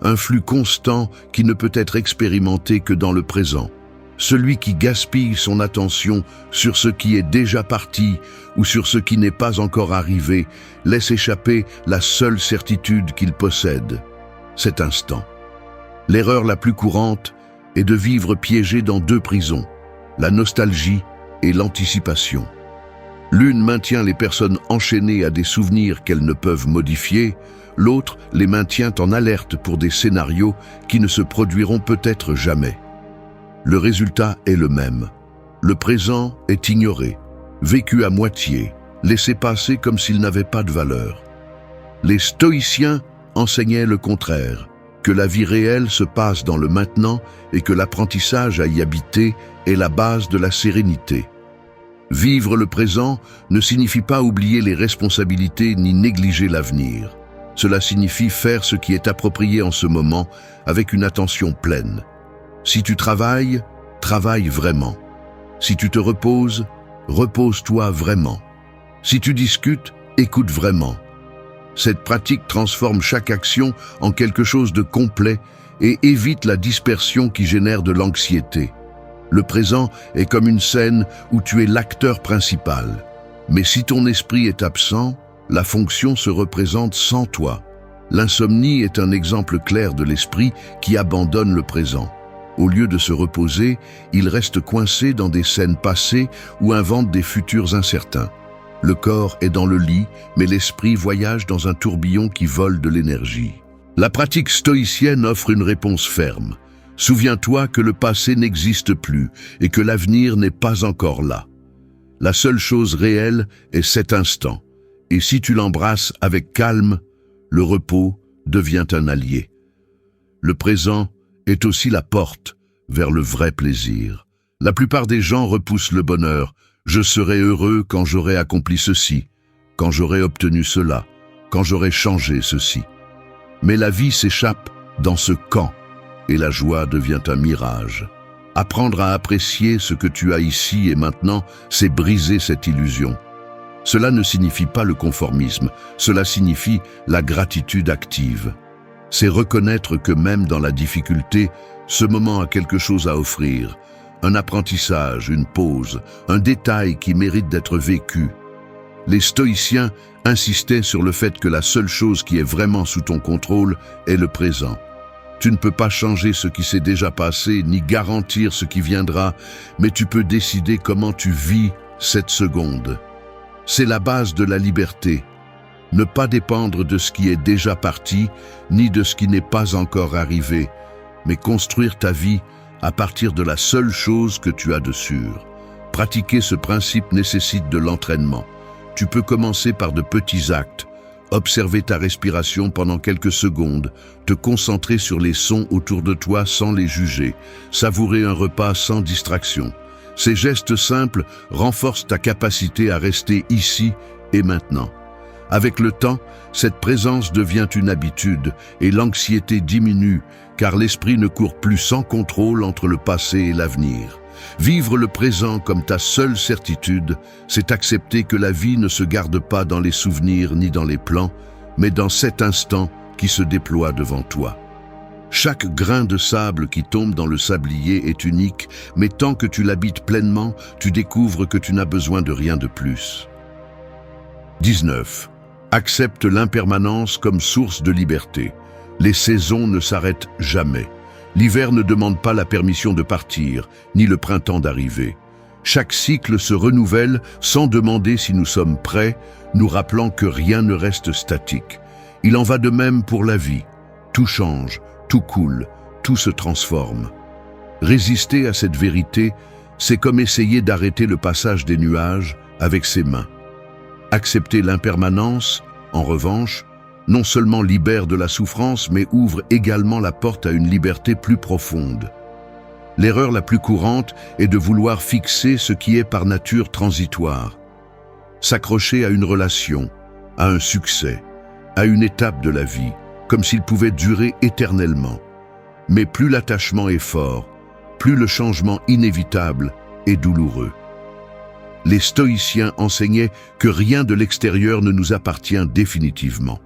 un flux constant qui ne peut être expérimenté que dans le présent. Celui qui gaspille son attention sur ce qui est déjà parti ou sur ce qui n'est pas encore arrivé laisse échapper la seule certitude qu'il possède, cet instant. L'erreur la plus courante est de vivre piégé dans deux prisons, la nostalgie et l'anticipation. L'une maintient les personnes enchaînées à des souvenirs qu'elles ne peuvent modifier, l'autre les maintient en alerte pour des scénarios qui ne se produiront peut-être jamais. Le résultat est le même. Le présent est ignoré, vécu à moitié, laissé passer comme s'il n'avait pas de valeur. Les stoïciens enseignaient le contraire, que la vie réelle se passe dans le maintenant et que l'apprentissage à y habiter est la base de la sérénité. Vivre le présent ne signifie pas oublier les responsabilités ni négliger l'avenir. Cela signifie faire ce qui est approprié en ce moment avec une attention pleine. Si tu travailles, travaille vraiment. Si tu te reposes, repose-toi vraiment. Si tu discutes, écoute vraiment. Cette pratique transforme chaque action en quelque chose de complet et évite la dispersion qui génère de l'anxiété. Le présent est comme une scène où tu es l'acteur principal. Mais si ton esprit est absent, la fonction se représente sans toi. L'insomnie est un exemple clair de l'esprit qui abandonne le présent. Au lieu de se reposer, il reste coincé dans des scènes passées ou invente des futurs incertains. Le corps est dans le lit, mais l'esprit voyage dans un tourbillon qui vole de l'énergie. La pratique stoïcienne offre une réponse ferme. Souviens-toi que le passé n'existe plus et que l'avenir n'est pas encore là. La seule chose réelle est cet instant. Et si tu l'embrasses avec calme, le repos devient un allié. Le présent est aussi la porte vers le vrai plaisir. La plupart des gens repoussent le bonheur. Je serai heureux quand j'aurai accompli ceci, quand j'aurai obtenu cela, quand j'aurai changé ceci. Mais la vie s'échappe dans ce quand, et la joie devient un mirage. Apprendre à apprécier ce que tu as ici et maintenant, c'est briser cette illusion. Cela ne signifie pas le conformisme, cela signifie la gratitude active. C'est reconnaître que même dans la difficulté, ce moment a quelque chose à offrir, un apprentissage, une pause, un détail qui mérite d'être vécu. Les stoïciens insistaient sur le fait que la seule chose qui est vraiment sous ton contrôle est le présent. Tu ne peux pas changer ce qui s'est déjà passé, ni garantir ce qui viendra, mais tu peux décider comment tu vis cette seconde. C'est la base de la liberté. Ne pas dépendre de ce qui est déjà parti, ni de ce qui n'est pas encore arrivé, mais construire ta vie à partir de la seule chose que tu as de sûr. Pratiquer ce principe nécessite de l'entraînement. Tu peux commencer par de petits actes, observer ta respiration pendant quelques secondes, te concentrer sur les sons autour de toi sans les juger, savourer un repas sans distraction. Ces gestes simples renforcent ta capacité à rester ici et maintenant. Avec le temps, cette présence devient une habitude et l'anxiété diminue, car l'esprit ne court plus sans contrôle entre le passé et l'avenir. Vivre le présent comme ta seule certitude, c'est accepter que la vie ne se garde pas dans les souvenirs ni dans les plans, mais dans cet instant qui se déploie devant toi. Chaque grain de sable qui tombe dans le sablier est unique, mais tant que tu l'habites pleinement, tu découvres que tu n'as besoin de rien de plus. 19. Accepte l'impermanence comme source de liberté. Les saisons ne s'arrêtent jamais. L'hiver ne demande pas la permission de partir, ni le printemps d'arriver. Chaque cycle se renouvelle sans demander si nous sommes prêts, nous rappelant que rien ne reste statique. Il en va de même pour la vie. Tout change, tout coule, tout se transforme. Résister à cette vérité, c'est comme essayer d'arrêter le passage des nuages avec ses mains. Accepter l'impermanence, en revanche, non seulement libère de la souffrance, mais ouvre également la porte à une liberté plus profonde. L'erreur la plus courante est de vouloir fixer ce qui est par nature transitoire. S'accrocher à une relation, à un succès, à une étape de la vie, comme s'il pouvait durer éternellement. Mais plus l'attachement est fort, plus le changement inévitable est douloureux. Les stoïciens enseignaient que rien de l'extérieur ne nous appartient définitivement.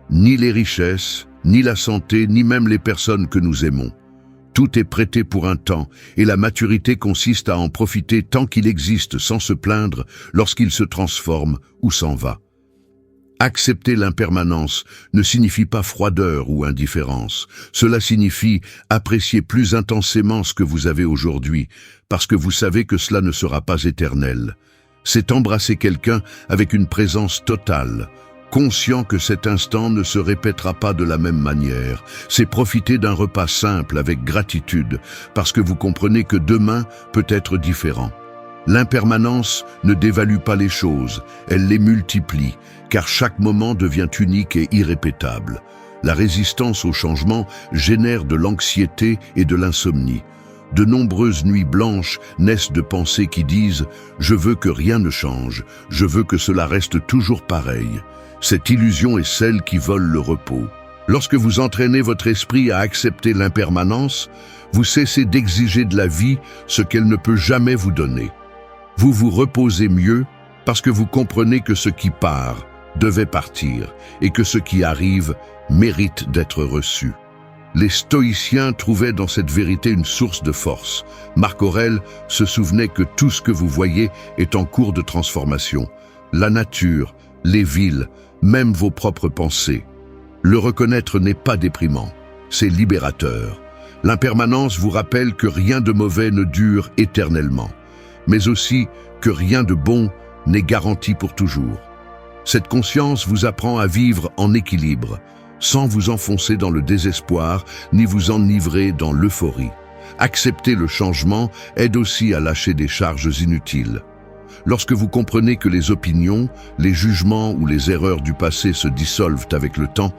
Ni les richesses, ni la santé, ni même les personnes que nous aimons. Tout est prêté pour un temps, et la maturité consiste à en profiter tant qu'il existe sans se plaindre lorsqu'il se transforme ou s'en va. Accepter l'impermanence ne signifie pas froideur ou indifférence. Cela signifie apprécier plus intensément ce que vous avez aujourd'hui, parce que vous savez que cela ne sera pas éternel. C'est embrasser quelqu'un avec une présence totale, conscient que cet instant ne se répétera pas de la même manière. C'est profiter d'un repas simple avec gratitude, parce que vous comprenez que demain peut être différent. L'impermanence ne dévalue pas les choses, elle les multiplie, car chaque moment devient unique et irrépétable. La résistance au changement génère de l'anxiété et de l'insomnie. De nombreuses nuits blanches naissent de pensées qui disent « Je veux que rien ne change, je veux que cela reste toujours pareil ». Cette illusion est celle qui vole le repos. Lorsque vous entraînez votre esprit à accepter l'impermanence, vous cessez d'exiger de la vie ce qu'elle ne peut jamais vous donner. Vous vous reposez mieux parce que vous comprenez que ce qui part devait partir et que ce qui arrive mérite d'être reçu. Les stoïciens trouvaient dans cette vérité une source de force. Marc Aurèle se souvenait que tout ce que vous voyez est en cours de transformation. La nature, les villes, même vos propres pensées. Le reconnaître n'est pas déprimant, c'est libérateur. L'impermanence vous rappelle que rien de mauvais ne dure éternellement, mais aussi que rien de bon n'est garanti pour toujours. Cette conscience vous apprend à vivre en équilibre, sans vous enfoncer dans le désespoir, ni vous enivrer dans l'euphorie. Accepter le changement aide aussi à lâcher des charges inutiles. Lorsque vous comprenez que les opinions, les jugements ou les erreurs du passé se dissolvent avec le temps,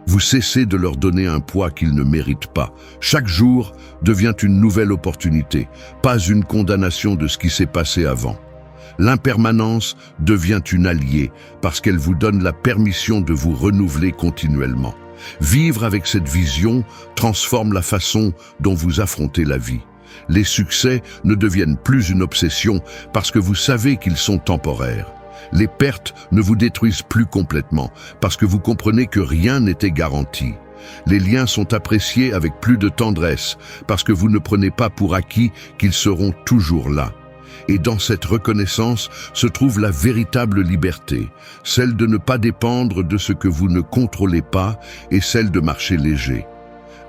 Vous cessez de leur donner un poids qu'ils ne méritent pas. Chaque jour devient une nouvelle opportunité, pas une condamnation de ce qui s'est passé avant. L'impermanence devient une alliée parce qu'elle vous donne la permission de vous renouveler continuellement. Vivre avec cette vision transforme la façon dont vous affrontez la vie. Les succès ne deviennent plus une obsession parce que vous savez qu'ils sont temporaires. Les pertes ne vous détruisent plus complètement parce que vous comprenez que rien n'était garanti. Les liens sont appréciés avec plus de tendresse parce que vous ne prenez pas pour acquis qu'ils seront toujours là. Et dans cette reconnaissance se trouve la véritable liberté, celle de ne pas dépendre de ce que vous ne contrôlez pas et celle de marcher léger.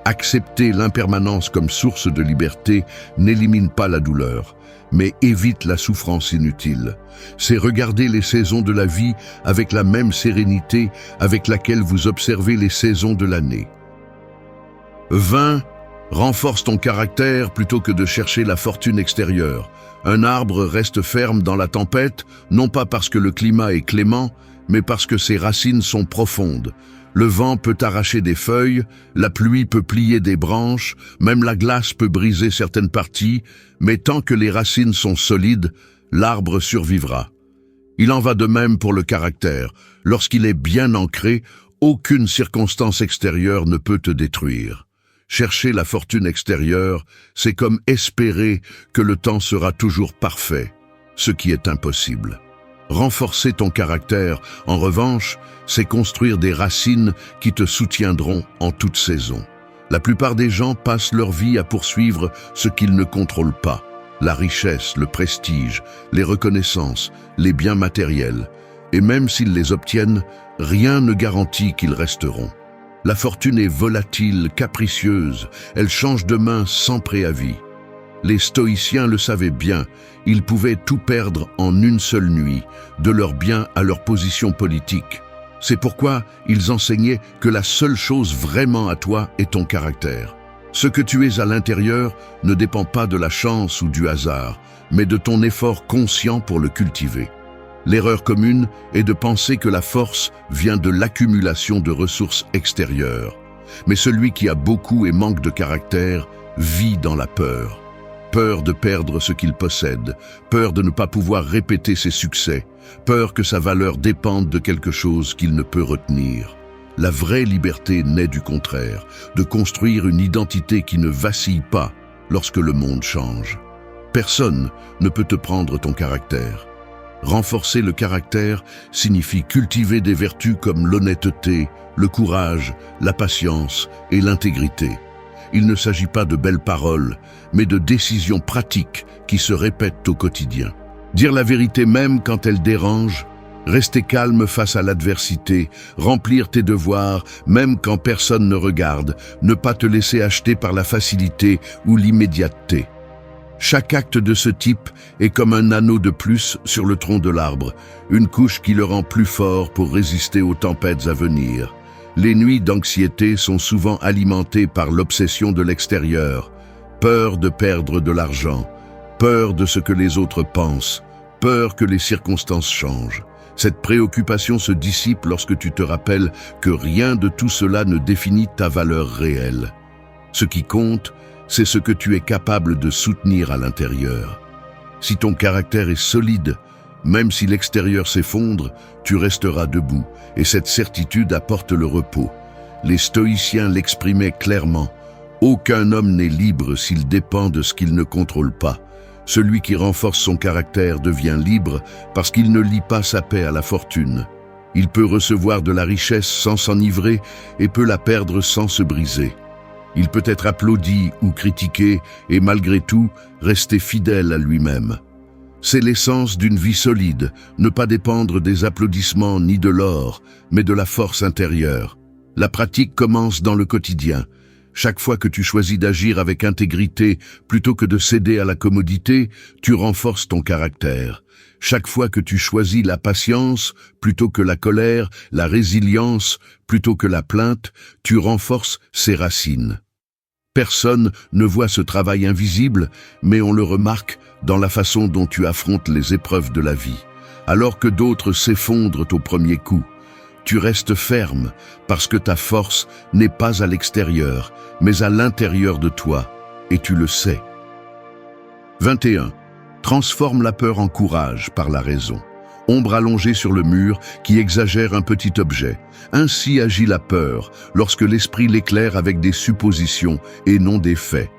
Accepter l'impermanence comme source de liberté n'élimine pas la douleur, mais évite la souffrance inutile. C'est regarder les saisons de la vie avec la même sérénité avec laquelle vous observez les saisons de l'année. 20. Renforce ton caractère plutôt que de chercher la fortune extérieure. Un arbre reste ferme dans la tempête, non pas parce que le climat est clément, mais parce que ses racines sont profondes. Le vent peut arracher des feuilles, la pluie peut plier des branches, même la glace peut briser certaines parties, mais tant que les racines sont solides, l'arbre survivra. Il en va de même pour le caractère. Lorsqu'il est bien ancré, aucune circonstance extérieure ne peut te détruire. Chercher la fortune extérieure, c'est comme espérer que le temps sera toujours parfait, ce qui est impossible. Renforcer ton caractère, en revanche, c'est construire des racines qui te soutiendront en toute saison. La plupart des gens passent leur vie à poursuivre ce qu'ils ne contrôlent pas. La richesse, le prestige, les reconnaissances, les biens matériels. Et même s'ils les obtiennent, rien ne garantit qu'ils resteront. La fortune est volatile, capricieuse, elle change de main sans préavis. Les stoïciens le savaient bien, ils pouvaient tout perdre en une seule nuit, de leurs biens à leur position politique. C'est pourquoi ils enseignaient que la seule chose vraiment à toi est ton caractère. Ce que tu es à l'intérieur ne dépend pas de la chance ou du hasard, mais de ton effort conscient pour le cultiver. L'erreur commune est de penser que la force vient de l'accumulation de ressources extérieures. Mais celui qui a beaucoup et manque de caractère vit dans la peur. Peur de perdre ce qu'il possède, peur de ne pas pouvoir répéter ses succès, peur que sa valeur dépende de quelque chose qu'il ne peut retenir. La vraie liberté naît du contraire, de construire une identité qui ne vacille pas lorsque le monde change. Personne ne peut te prendre ton caractère. Renforcer le caractère signifie cultiver des vertus comme l'honnêteté, le courage, la patience et l'intégrité. Il ne s'agit pas de belles paroles, mais de décisions pratiques qui se répètent au quotidien. Dire la vérité même quand elle dérange, rester calme face à l'adversité, remplir tes devoirs même quand personne ne regarde, ne pas te laisser acheter par la facilité ou l'immédiateté. Chaque acte de ce type est comme un anneau de plus sur le tronc de l'arbre, une couche qui le rend plus fort pour résister aux tempêtes à venir. Les nuits d'anxiété sont souvent alimentées par l'obsession de l'extérieur, peur de perdre de l'argent, peur de ce que les autres pensent, peur que les circonstances changent. Cette préoccupation se dissipe lorsque tu te rappelles que rien de tout cela ne définit ta valeur réelle. Ce qui compte, c'est ce que tu es capable de soutenir à l'intérieur. Si ton caractère est solide, même si l'extérieur s'effondre, tu resteras debout, et cette certitude apporte le repos. Les stoïciens l'exprimaient clairement. Aucun homme n'est libre s'il dépend de ce qu'il ne contrôle pas. Celui qui renforce son caractère devient libre parce qu'il ne lie pas sa paix à la fortune. Il peut recevoir de la richesse sans s'enivrer et peut la perdre sans se briser. Il peut être applaudi ou critiqué et malgré tout rester fidèle à lui-même. C'est l'essence d'une vie solide, ne pas dépendre des applaudissements ni de l'or, mais de la force intérieure. La pratique commence dans le quotidien. Chaque fois que tu choisis d'agir avec intégrité plutôt que de céder à la commodité, tu renforces ton caractère. Chaque fois que tu choisis la patience plutôt que la colère, la résilience plutôt que la plainte, tu renforces ses racines. Personne ne voit ce travail invisible, mais on le remarque dans la façon dont tu affrontes les épreuves de la vie. Alors que d'autres s'effondrent au premier coup, Tu restes ferme parce que ta force n'est pas à l'extérieur, mais à l'intérieur de toi, et tu le sais. 21. Transforme la peur en courage par la raison. Ombre allongée sur le mur qui exagère un petit objet. Ainsi agit la peur lorsque l'esprit l'éclaire avec des suppositions et non des faits.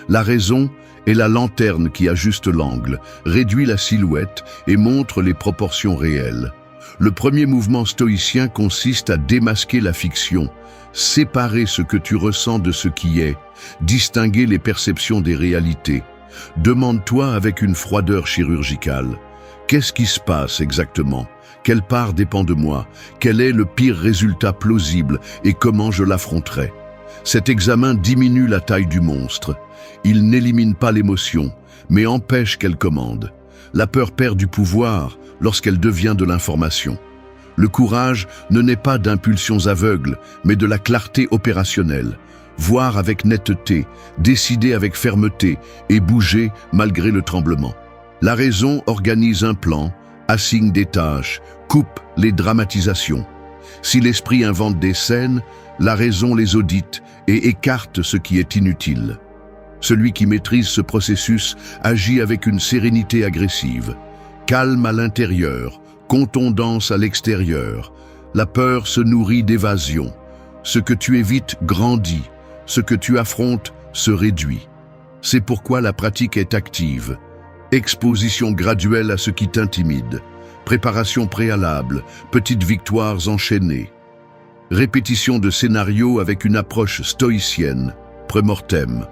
La raison est la lanterne qui ajuste l'angle, réduit la silhouette et montre les proportions réelles. Le premier mouvement stoïcien consiste à démasquer la fiction, séparer ce que tu ressens de ce qui est, distinguer les perceptions des réalités. Demande-toi avec une froideur chirurgicale: qu'est-ce qui se passe exactement? Quelle part dépend de moi? Quel est le pire résultat plausible et comment je l'affronterai? Cet examen diminue la taille du monstre. Il n'élimine pas l'émotion, mais empêche qu'elle commande. La peur perd du pouvoir lorsqu'elle devient de l'information. Le courage ne naît pas d'impulsions aveugles, mais de la clarté opérationnelle. Voir avec netteté, décider avec fermeté et bouger malgré le tremblement. La raison organise un plan, assigne des tâches, coupe les dramatisations. Si l'esprit invente des scènes, la raison les audite et écarte ce qui est inutile. Celui qui maîtrise ce processus agit avec une sérénité agressive. Calme à l'intérieur, contondance à l'extérieur. La peur se nourrit d'évasion. Ce que tu évites grandit, ce que tu affrontes se réduit. C'est pourquoi la pratique est active. Exposition graduelle à ce qui t'intimide. Préparation préalable, petites victoires enchaînées. Répétition de scénarios avec une approche stoïcienne, pré-mortem.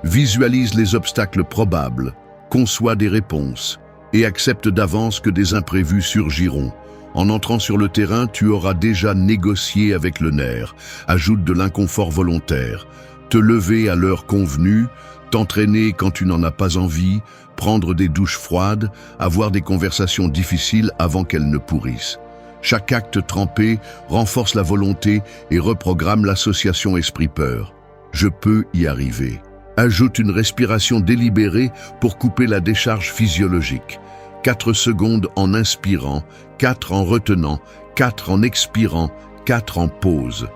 Visualise les obstacles probables, conçois des réponses et accepte d'avance que des imprévus surgiront. En entrant sur le terrain, tu auras déjà négocié avec le nerf. Ajoute de l'inconfort volontaire. Te lever à l'heure convenue, t'entraîner quand tu n'en as pas envie, prendre des douches froides, avoir des conversations difficiles avant qu'elles ne pourrissent. Chaque acte trempé renforce la volonté et reprogramme l'association esprit-peur. Je peux y arriver. Ajoute une respiration délibérée pour couper la décharge physiologique. 4 secondes en inspirant, 4 en retenant, 4 en expirant, 4 en pause.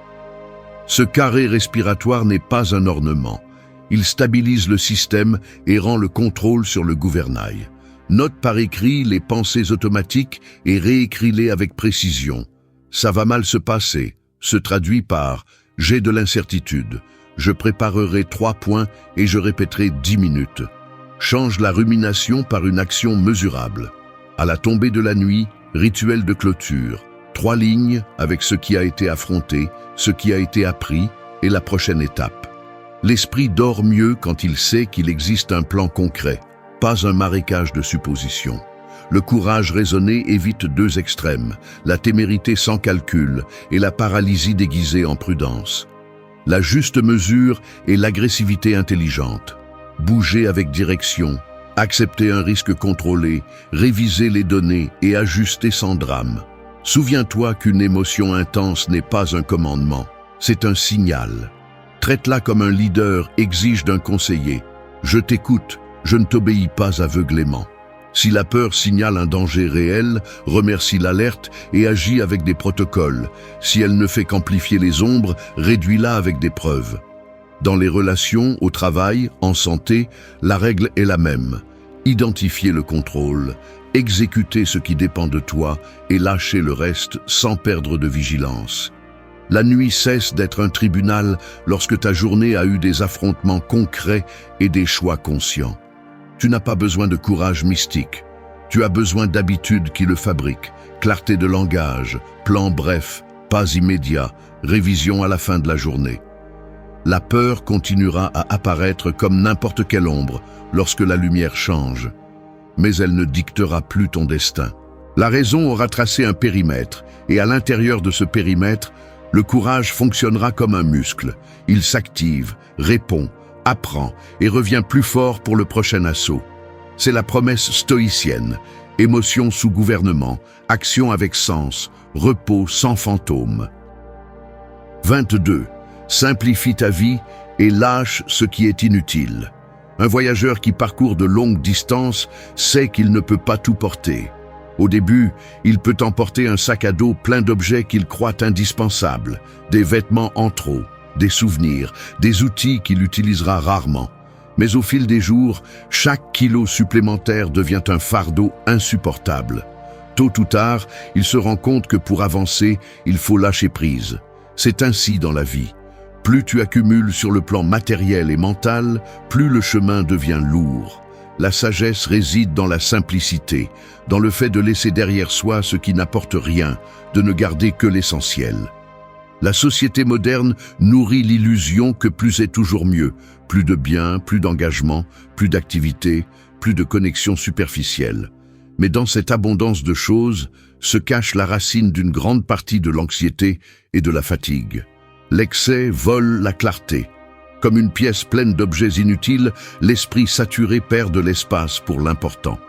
Ce carré respiratoire n'est pas un ornement. Il stabilise le système et rend le contrôle sur le gouvernail. Note par écrit les pensées automatiques et réécris-les avec précision. Ça va mal se passer se traduit par « j'ai de l'incertitude ». Je préparerai 3 points et je répéterai 10 minutes. Change la rumination par une action mesurable. À la tombée de la nuit, rituel de clôture. 3 lignes avec ce qui a été affronté, ce qui a été appris et la prochaine étape. L'esprit dort mieux quand il sait qu'il existe un plan concret, pas un marécage de suppositions. Le courage raisonné évite 2 extrêmes, la témérité sans calcul et la paralysie déguisée en prudence. La juste mesure est l'agressivité intelligente. Bouger avec direction, accepter un risque contrôlé, réviser les données et ajuster sans drame. Souviens-toi qu'une émotion intense n'est pas un commandement, c'est un signal. Traite-la comme un leader exige d'un conseiller. Je t'écoute, je ne t'obéis pas aveuglément. Si la peur signale un danger réel, remercie l'alerte et agis avec des protocoles. Si elle ne fait qu'amplifier les ombres, réduis-la avec des preuves. Dans les relations, au travail, en santé, la règle est la même. Identifier le contrôle, exécuter ce qui dépend de toi et lâcher le reste sans perdre de vigilance. La nuit cesse d'être un tribunal lorsque ta journée a eu des affrontements concrets et des choix conscients. Tu n'as pas besoin de courage mystique. Tu as besoin d'habitudes qui le fabriquent. Clarté de langage, plan bref, pas immédiat, révision à la fin de la journée. La peur continuera à apparaître comme n'importe quelle ombre lorsque la lumière change. Mais elle ne dictera plus ton destin. La raison aura tracé un périmètre, et à l'intérieur de ce périmètre, le courage fonctionnera comme un muscle. Il s'active, répond, apprend et revient plus fort pour le prochain assaut. C'est la promesse stoïcienne, émotion sous gouvernement, action avec sens, repos sans fantôme. 22. Simplifie ta vie et lâche ce qui est inutile. Un voyageur qui parcourt de longues distances sait qu'il ne peut pas tout porter. Au début, il peut emporter un sac à dos plein d'objets qu'il croit indispensables, des vêtements en trop, des souvenirs, des outils qu'il utilisera rarement. Mais au fil des jours, chaque kilo supplémentaire devient un fardeau insupportable. Tôt ou tard, il se rend compte que pour avancer, il faut lâcher prise. C'est ainsi dans la vie. Plus tu accumules sur le plan matériel et mental, plus le chemin devient lourd. La sagesse réside dans la simplicité, dans le fait de laisser derrière soi ce qui n'apporte rien, de ne garder que l'essentiel. La société moderne nourrit l'illusion que plus est toujours mieux, plus de biens, plus d'engagement, plus d'activités, plus de connexions superficielles. Mais dans cette abondance de choses se cache la racine d'une grande partie de l'anxiété et de la fatigue. L'excès vole la clarté. Comme une pièce pleine d'objets inutiles, l'esprit saturé perd de l'espace pour l'important.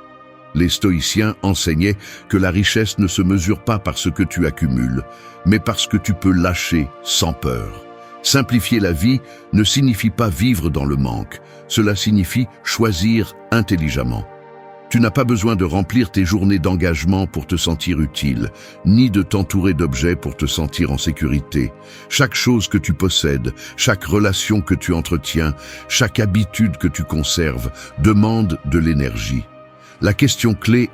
Les stoïciens enseignaient que la richesse ne se mesure pas par ce que tu accumules, mais parce que tu peux lâcher sans peur. Simplifier la vie ne signifie pas vivre dans le manque, cela signifie choisir intelligemment. Tu n'as pas besoin de remplir tes journées d'engagement pour te sentir utile, ni de t'entourer d'objets pour te sentir en sécurité. Chaque chose que tu possèdes, chaque relation que tu entretiens, chaque habitude que tu conserves, demande de l'énergie. La question clé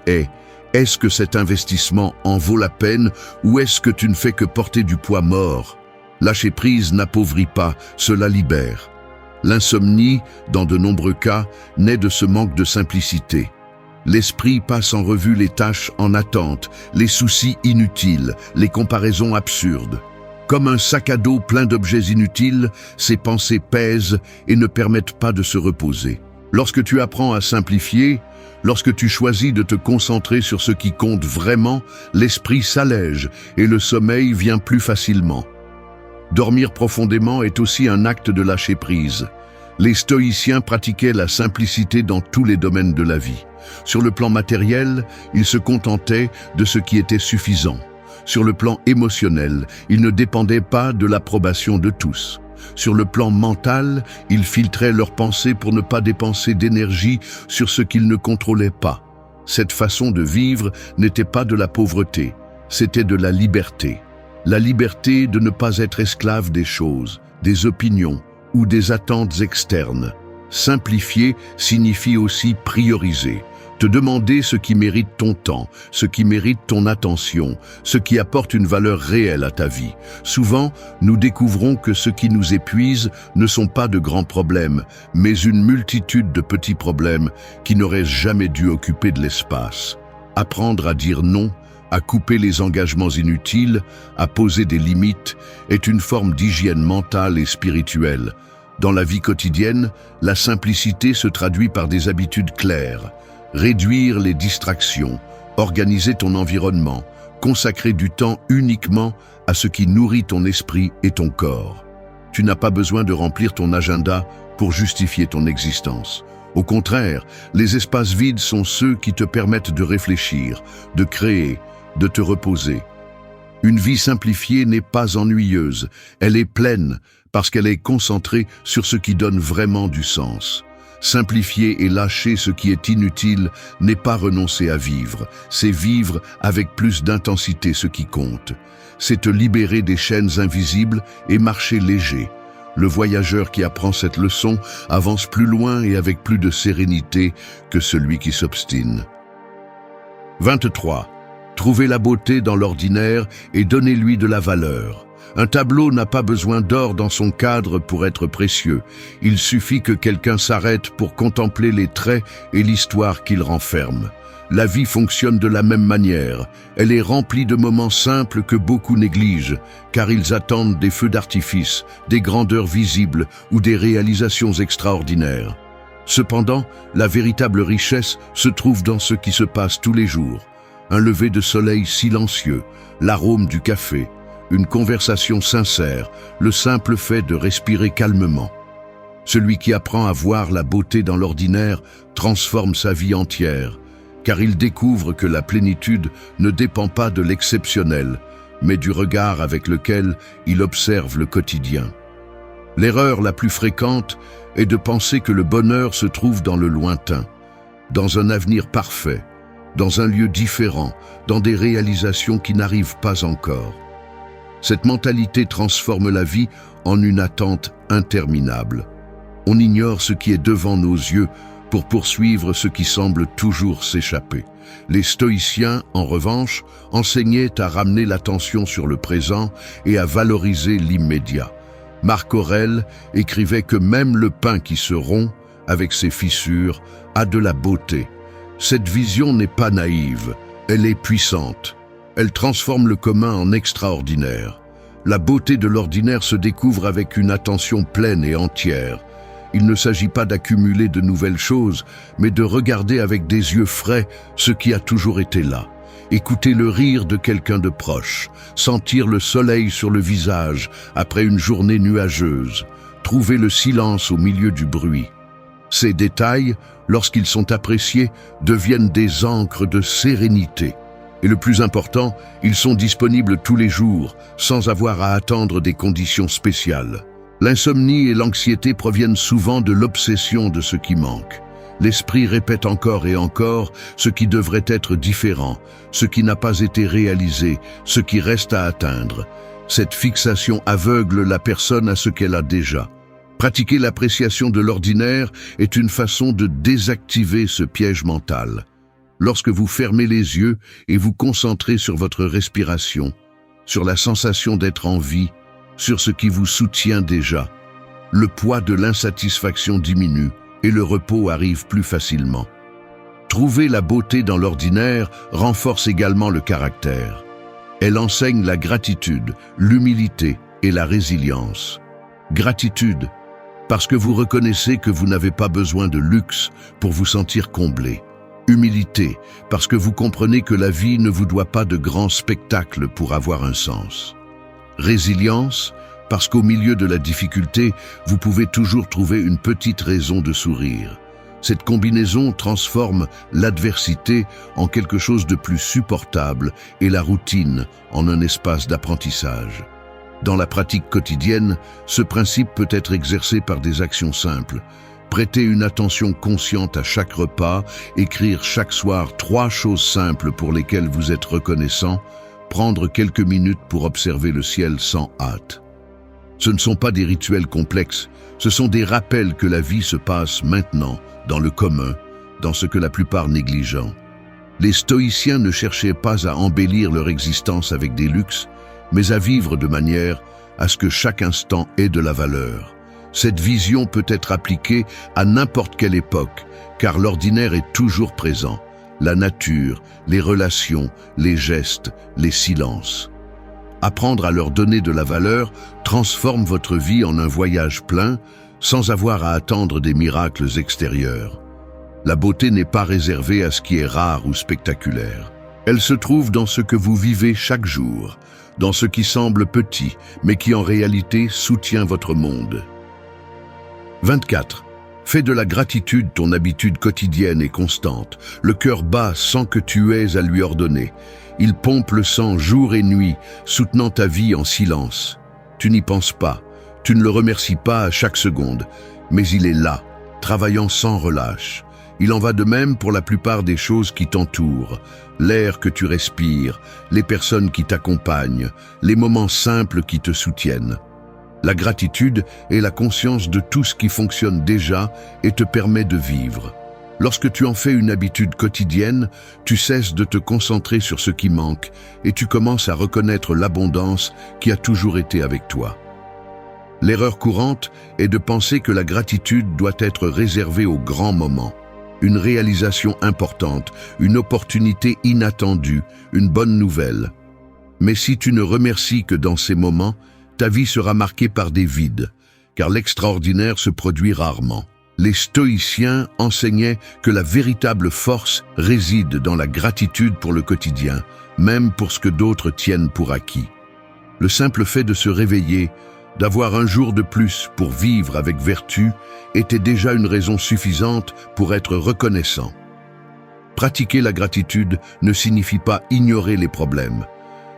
est-ce que cet investissement en vaut la peine ou est-ce que tu ne fais que porter du poids mort? Lâcher prise n'appauvrit pas, cela libère. L'insomnie, dans de nombreux cas, naît de ce manque de simplicité. L'esprit passe en revue les tâches en attente, les soucis inutiles, les comparaisons absurdes. Comme un sac à dos plein d'objets inutiles, ces pensées pèsent et ne permettent pas de se reposer. Lorsque tu apprends à simplifier, lorsque tu choisis de te concentrer sur ce qui compte vraiment, l'esprit s'allège et le sommeil vient plus facilement. Dormir profondément est aussi un acte de lâcher prise. Les stoïciens pratiquaient la simplicité dans tous les domaines de la vie. Sur le plan matériel, ils se contentaient de ce qui était suffisant. Sur le plan émotionnel, ils ne dépendaient pas de l'approbation de tous. Sur le plan mental, ils filtraient leurs pensées pour ne pas dépenser d'énergie sur ce qu'ils ne contrôlaient pas. Cette façon de vivre n'était pas de la pauvreté, c'était de la liberté. La liberté de ne pas être esclave des choses, des opinions ou des attentes externes. Simplifier signifie aussi prioriser. Te demander ce qui mérite ton temps, ce qui mérite ton attention, ce qui apporte une valeur réelle à ta vie. Souvent, nous découvrons que ce qui nous épuise ne sont pas de grands problèmes, mais une multitude de petits problèmes qui n'auraient jamais dû occuper de l'espace. Apprendre à dire non, à couper les engagements inutiles, à poser des limites, est une forme d'hygiène mentale et spirituelle. Dans la vie quotidienne, la simplicité se traduit par des habitudes claires. Réduire les distractions, organiser ton environnement, consacrer du temps uniquement à ce qui nourrit ton esprit et ton corps. Tu n'as pas besoin de remplir ton agenda pour justifier ton existence. Au contraire, les espaces vides sont ceux qui te permettent de réfléchir, de créer, de te reposer. Une vie simplifiée n'est pas ennuyeuse, elle est pleine parce qu'elle est concentrée sur ce qui donne vraiment du sens. Simplifier et lâcher ce qui est inutile n'est pas renoncer à vivre, c'est vivre avec plus d'intensité ce qui compte. C'est te libérer des chaînes invisibles et marcher léger. Le voyageur qui apprend cette leçon avance plus loin et avec plus de sérénité que celui qui s'obstine. 23. Trouvez la beauté dans l'ordinaire et donnez-lui de la valeur. Un tableau n'a pas besoin d'or dans son cadre pour être précieux. Il suffit que quelqu'un s'arrête pour contempler les traits et l'histoire qu'il renferme. La vie fonctionne de la même manière. Elle est remplie de moments simples que beaucoup négligent, car ils attendent des feux d'artifice, des grandeurs visibles ou des réalisations extraordinaires. Cependant, la véritable richesse se trouve dans ce qui se passe tous les jours. Un lever de soleil silencieux, l'arôme du café, une conversation sincère, le simple fait de respirer calmement. Celui qui apprend à voir la beauté dans l'ordinaire transforme sa vie entière, car il découvre que la plénitude ne dépend pas de l'exceptionnel, mais du regard avec lequel il observe le quotidien. L'erreur la plus fréquente est de penser que le bonheur se trouve dans le lointain, dans un avenir parfait. dans un lieu différent, dans des réalisations qui n'arrivent pas encore. Cette mentalité transforme la vie en une attente interminable. On ignore ce qui est devant nos yeux pour poursuivre ce qui semble toujours s'échapper. Les stoïciens, en revanche, enseignaient à ramener l'attention sur le présent et à valoriser l'immédiat. Marc Aurèle écrivait que même le pain qui se rompt, avec ses fissures, a de la beauté. Cette vision n'est pas naïve, elle est puissante. Elle transforme le commun en extraordinaire. La beauté de l'ordinaire se découvre avec une attention pleine et entière. Il ne s'agit pas d'accumuler de nouvelles choses, mais de regarder avec des yeux frais ce qui a toujours été là. Écouter le rire de quelqu'un de proche, sentir le soleil sur le visage après une journée nuageuse, trouver le silence au milieu du bruit. Ces détails, lorsqu'ils sont appréciés, deviennent des ancres de sérénité. Et le plus important, ils sont disponibles tous les jours, sans avoir à attendre des conditions spéciales. L'insomnie et l'anxiété proviennent souvent de l'obsession de ce qui manque. L'esprit répète encore et encore ce qui devrait être différent, ce qui n'a pas été réalisé, ce qui reste à atteindre. Cette fixation aveugle la personne à ce qu'elle a déjà. Pratiquer l'appréciation de l'ordinaire est une façon de désactiver ce piège mental. Lorsque vous fermez les yeux et vous concentrez sur votre respiration, sur la sensation d'être en vie, sur ce qui vous soutient déjà, le poids de l'insatisfaction diminue et le repos arrive plus facilement. Trouver la beauté dans l'ordinaire renforce également le caractère. Elle enseigne la gratitude, l'humilité et la résilience. Gratitude, parce que vous reconnaissez que vous n'avez pas besoin de luxe pour vous sentir comblé. Humilité, parce que vous comprenez que la vie ne vous doit pas de grands spectacles pour avoir un sens. Résilience, parce qu'au milieu de la difficulté, vous pouvez toujours trouver une petite raison de sourire. Cette combinaison transforme l'adversité en quelque chose de plus supportable et la routine en un espace d'apprentissage. Dans la pratique quotidienne, ce principe peut être exercé par des actions simples. Prêter une attention consciente à chaque repas, écrire chaque soir 3 choses simples pour lesquelles vous êtes reconnaissant, prendre quelques minutes pour observer le ciel sans hâte. Ce ne sont pas des rituels complexes, ce sont des rappels que la vie se passe maintenant, dans le commun, dans ce que la plupart négligent. Les stoïciens ne cherchaient pas à embellir leur existence avec des luxes, mais à vivre de manière à ce que chaque instant ait de la valeur. Cette vision peut être appliquée à n'importe quelle époque, car l'ordinaire est toujours présent. La nature, les relations, les gestes, les silences. Apprendre à leur donner de la valeur transforme votre vie en un voyage plein, sans avoir à attendre des miracles extérieurs. La beauté n'est pas réservée à ce qui est rare ou spectaculaire. Elle se trouve dans ce que vous vivez chaque jour, dans ce qui semble petit, mais qui en réalité soutient votre monde. 24. Fais de la gratitude ton habitude quotidienne et constante. Le cœur bat sans que tu aies à lui ordonner. Il pompe le sang jour et nuit, soutenant ta vie en silence. Tu n'y penses pas, tu ne le remercies pas à chaque seconde, mais il est là, travaillant sans relâche. Il en va de même pour la plupart des choses qui t'entourent. L'air que tu respires, les personnes qui t'accompagnent, les moments simples qui te soutiennent. La gratitude est la conscience de tout ce qui fonctionne déjà et te permet de vivre. Lorsque tu en fais une habitude quotidienne, tu cesses de te concentrer sur ce qui manque et tu commences à reconnaître l'abondance qui a toujours été avec toi. L'erreur courante est de penser que la gratitude doit être réservée aux grands moments. Une réalisation importante, une opportunité inattendue, une bonne nouvelle. Mais si tu ne remercies que dans ces moments, ta vie sera marquée par des vides, car l'extraordinaire se produit rarement. Les stoïciens enseignaient que la véritable force réside dans la gratitude pour le quotidien, même pour ce que d'autres tiennent pour acquis. Le simple fait de se réveiller, d'avoir un jour de plus pour vivre avec vertu, était déjà une raison suffisante pour être reconnaissant. Pratiquer la gratitude ne signifie pas ignorer les problèmes.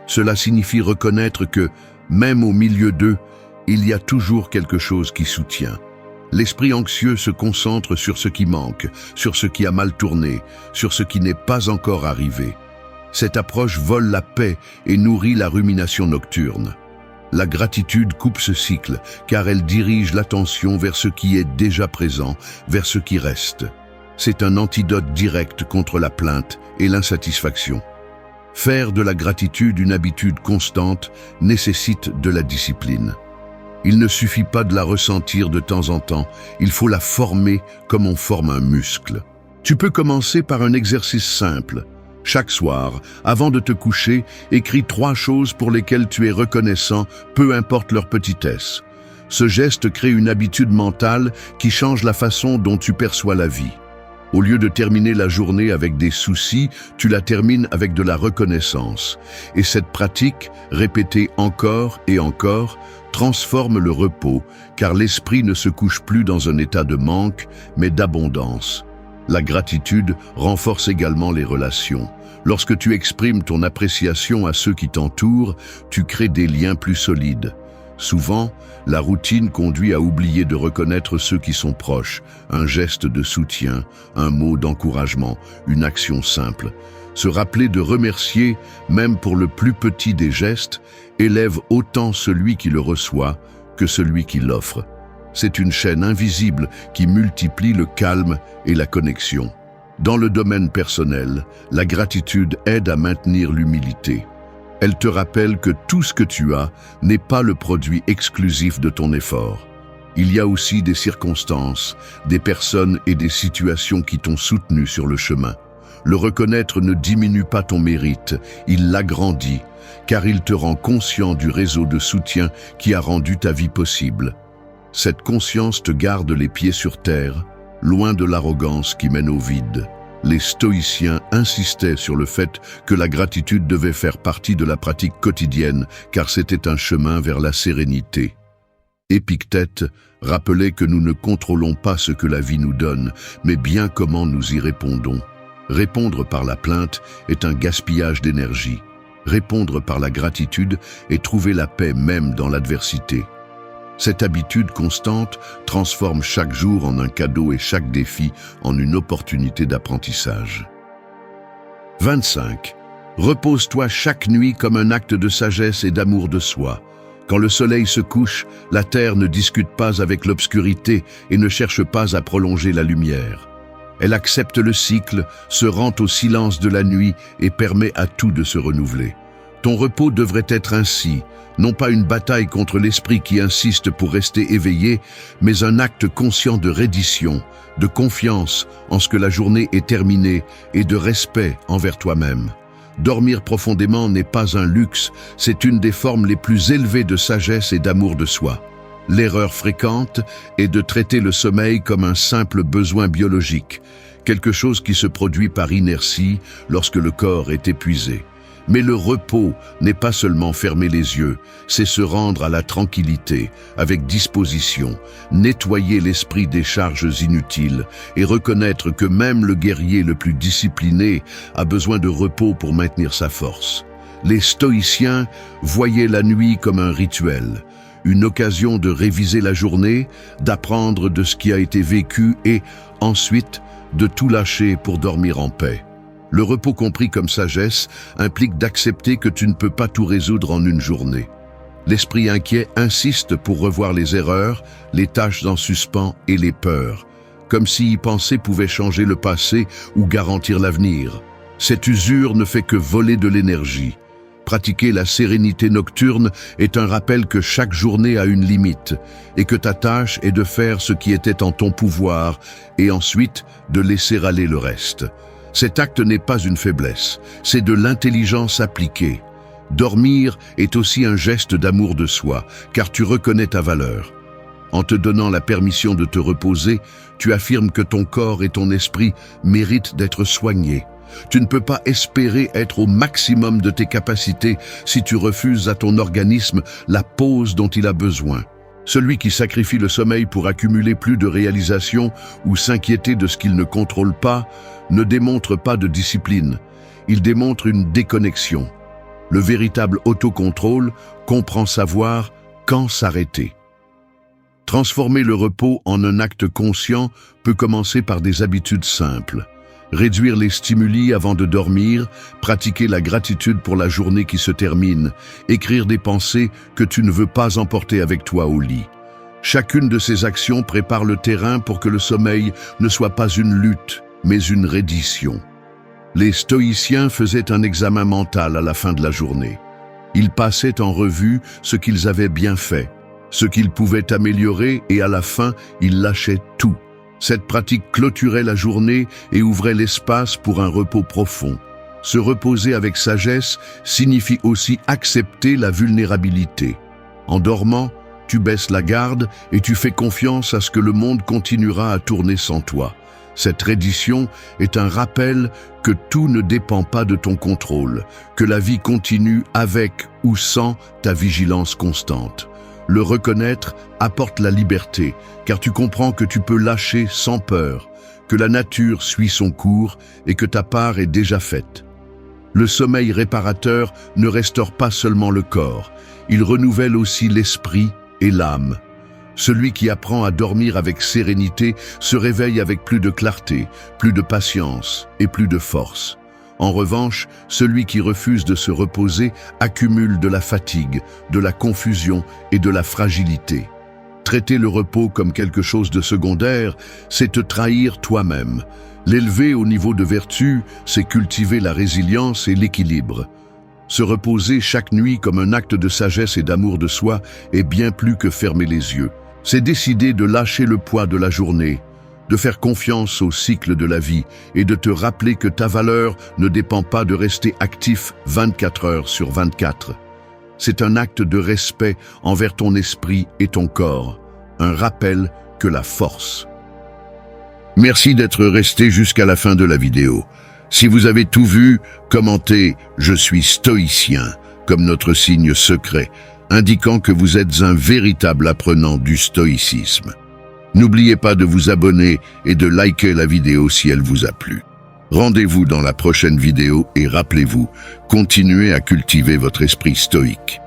Cela signifie reconnaître que, même au milieu d'eux, il y a toujours quelque chose qui soutient. L'esprit anxieux se concentre sur ce qui manque, sur ce qui a mal tourné, sur ce qui n'est pas encore arrivé. Cette approche vole la paix et nourrit la rumination nocturne. La gratitude coupe ce cycle, car elle dirige l'attention vers ce qui est déjà présent, vers ce qui reste. C'est un antidote direct contre la plainte et l'insatisfaction. Faire de la gratitude une habitude constante nécessite de la discipline. Il ne suffit pas de la ressentir de temps en temps, il faut la former comme on forme un muscle. Tu peux commencer par un exercice simple. Chaque soir, avant de te coucher, écris 3 choses pour lesquelles tu es reconnaissant, peu importe leur petitesse. Ce geste crée une habitude mentale qui change la façon dont tu perçois la vie. Au lieu de terminer la journée avec des soucis, tu la termines avec de la reconnaissance. Et cette pratique, répétée encore et encore, transforme le repos, car l'esprit ne se couche plus dans un état de manque, mais d'abondance. La gratitude renforce également les relations. Lorsque tu exprimes ton appréciation à ceux qui t'entourent, tu crées des liens plus solides. Souvent, la routine conduit à oublier de reconnaître ceux qui sont proches, un geste de soutien, un mot d'encouragement, une action simple. Se rappeler de remercier, même pour le plus petit des gestes, élève autant celui qui le reçoit que celui qui l'offre. C'est une chaîne invisible qui multiplie le calme et la connexion. Dans le domaine personnel, la gratitude aide à maintenir l'humilité. Elle te rappelle que tout ce que tu as n'est pas le produit exclusif de ton effort. Il y a aussi des circonstances, des personnes et des situations qui t'ont soutenu sur le chemin. Le reconnaître ne diminue pas ton mérite, il l'agrandit, car il te rend conscient du réseau de soutien qui a rendu ta vie possible. Cette conscience te garde les pieds sur terre, loin de l'arrogance qui mène au vide. Les stoïciens insistaient sur le fait que la gratitude devait faire partie de la pratique quotidienne, car c'était un chemin vers la sérénité. Épictète rappelait que nous ne contrôlons pas ce que la vie nous donne, mais bien comment nous y répondons. Répondre par la plainte est un gaspillage d'énergie. Répondre par la gratitude est trouver la paix même dans l'adversité. Cette habitude constante transforme chaque jour en un cadeau et chaque défi en une opportunité d'apprentissage. 25. Repose-toi chaque nuit comme un acte de sagesse et d'amour de soi. Quand le soleil se couche, la terre ne discute pas avec l'obscurité et ne cherche pas à prolonger la lumière. Elle accepte le cycle, se rend au silence de la nuit et permet à tout de se renouveler. Ton repos devrait être ainsi, non pas une bataille contre l'esprit qui insiste pour rester éveillé, mais un acte conscient de reddition, de confiance en ce que la journée est terminée et de respect envers toi-même. Dormir profondément n'est pas un luxe, c'est une des formes les plus élevées de sagesse et d'amour de soi. L'erreur fréquente est de traiter le sommeil comme un simple besoin biologique, quelque chose qui se produit par inertie lorsque le corps est épuisé. Mais le repos n'est pas seulement fermer les yeux, c'est se rendre à la tranquillité, avec disposition, nettoyer l'esprit des charges inutiles et reconnaître que même le guerrier le plus discipliné a besoin de repos pour maintenir sa force. Les stoïciens voyaient la nuit comme un rituel, une occasion de réviser la journée, d'apprendre de ce qui a été vécu et, ensuite, de tout lâcher pour dormir en paix. Le repos compris comme sagesse implique d'accepter que tu ne peux pas tout résoudre en une journée. L'esprit inquiet insiste pour revoir les erreurs, les tâches en suspens et les peurs, comme si y penser pouvait changer le passé ou garantir l'avenir. Cette usure ne fait que voler de l'énergie. Pratiquer la sérénité nocturne est un rappel que chaque journée a une limite et que ta tâche est de faire ce qui était en ton pouvoir et ensuite de laisser aller le reste. Cet acte n'est pas une faiblesse, c'est de l'intelligence appliquée. Dormir est aussi un geste d'amour de soi, car tu reconnais ta valeur. En te donnant la permission de te reposer, tu affirmes que ton corps et ton esprit méritent d'être soignés. Tu ne peux pas espérer être au maximum de tes capacités si tu refuses à ton organisme la pause dont il a besoin. Celui qui sacrifie le sommeil pour accumuler plus de réalisations ou s'inquiéter de ce qu'il ne contrôle pas ne démontre pas de discipline, il démontre une déconnexion. Le véritable autocontrôle comprend savoir quand s'arrêter. Transformer le repos en un acte conscient peut commencer par des habitudes simples. Réduire les stimuli avant de dormir, pratiquer la gratitude pour la journée qui se termine, écrire des pensées que tu ne veux pas emporter avec toi au lit. Chacune de ces actions prépare le terrain pour que le sommeil ne soit pas une lutte, mais une reddition. Les stoïciens faisaient un examen mental à la fin de la journée. Ils passaient en revue ce qu'ils avaient bien fait, ce qu'ils pouvaient améliorer et à la fin, ils lâchaient tout. Cette pratique clôturait la journée et ouvrait l'espace pour un repos profond. Se reposer avec sagesse signifie aussi accepter la vulnérabilité. En dormant, tu baisses la garde et tu fais confiance à ce que le monde continuera à tourner sans toi. Cette reddition est un rappel que tout ne dépend pas de ton contrôle, que la vie continue avec ou sans ta vigilance constante. Le reconnaître apporte la liberté, car tu comprends que tu peux lâcher sans peur, que la nature suit son cours et que ta part est déjà faite. Le sommeil réparateur ne restaure pas seulement le corps, il renouvelle aussi l'esprit et l'âme. Celui qui apprend à dormir avec sérénité se réveille avec plus de clarté, plus de patience et plus de force. En revanche, celui qui refuse de se reposer accumule de la fatigue, de la confusion et de la fragilité. Traiter le repos comme quelque chose de secondaire, c'est te trahir toi-même. L'élever au niveau de vertu, c'est cultiver la résilience et l'équilibre. Se reposer chaque nuit comme un acte de sagesse et d'amour de soi est bien plus que fermer les yeux. C'est décider de lâcher le poids de la journée, de faire confiance au cycle de la vie et de te rappeler que ta valeur ne dépend pas de rester actif 24 heures sur 24. C'est un acte de respect envers ton esprit et ton corps, un rappel que la force. Merci d'être resté jusqu'à la fin de la vidéo. Si vous avez tout vu, commentez « Je suis stoïcien » comme notre signe secret, indiquant que vous êtes un véritable apprenant du stoïcisme. N'oubliez pas de vous abonner et de liker la vidéo si elle vous a plu. Rendez-vous dans la prochaine vidéo et rappelez-vous, continuez à cultiver votre esprit stoïque.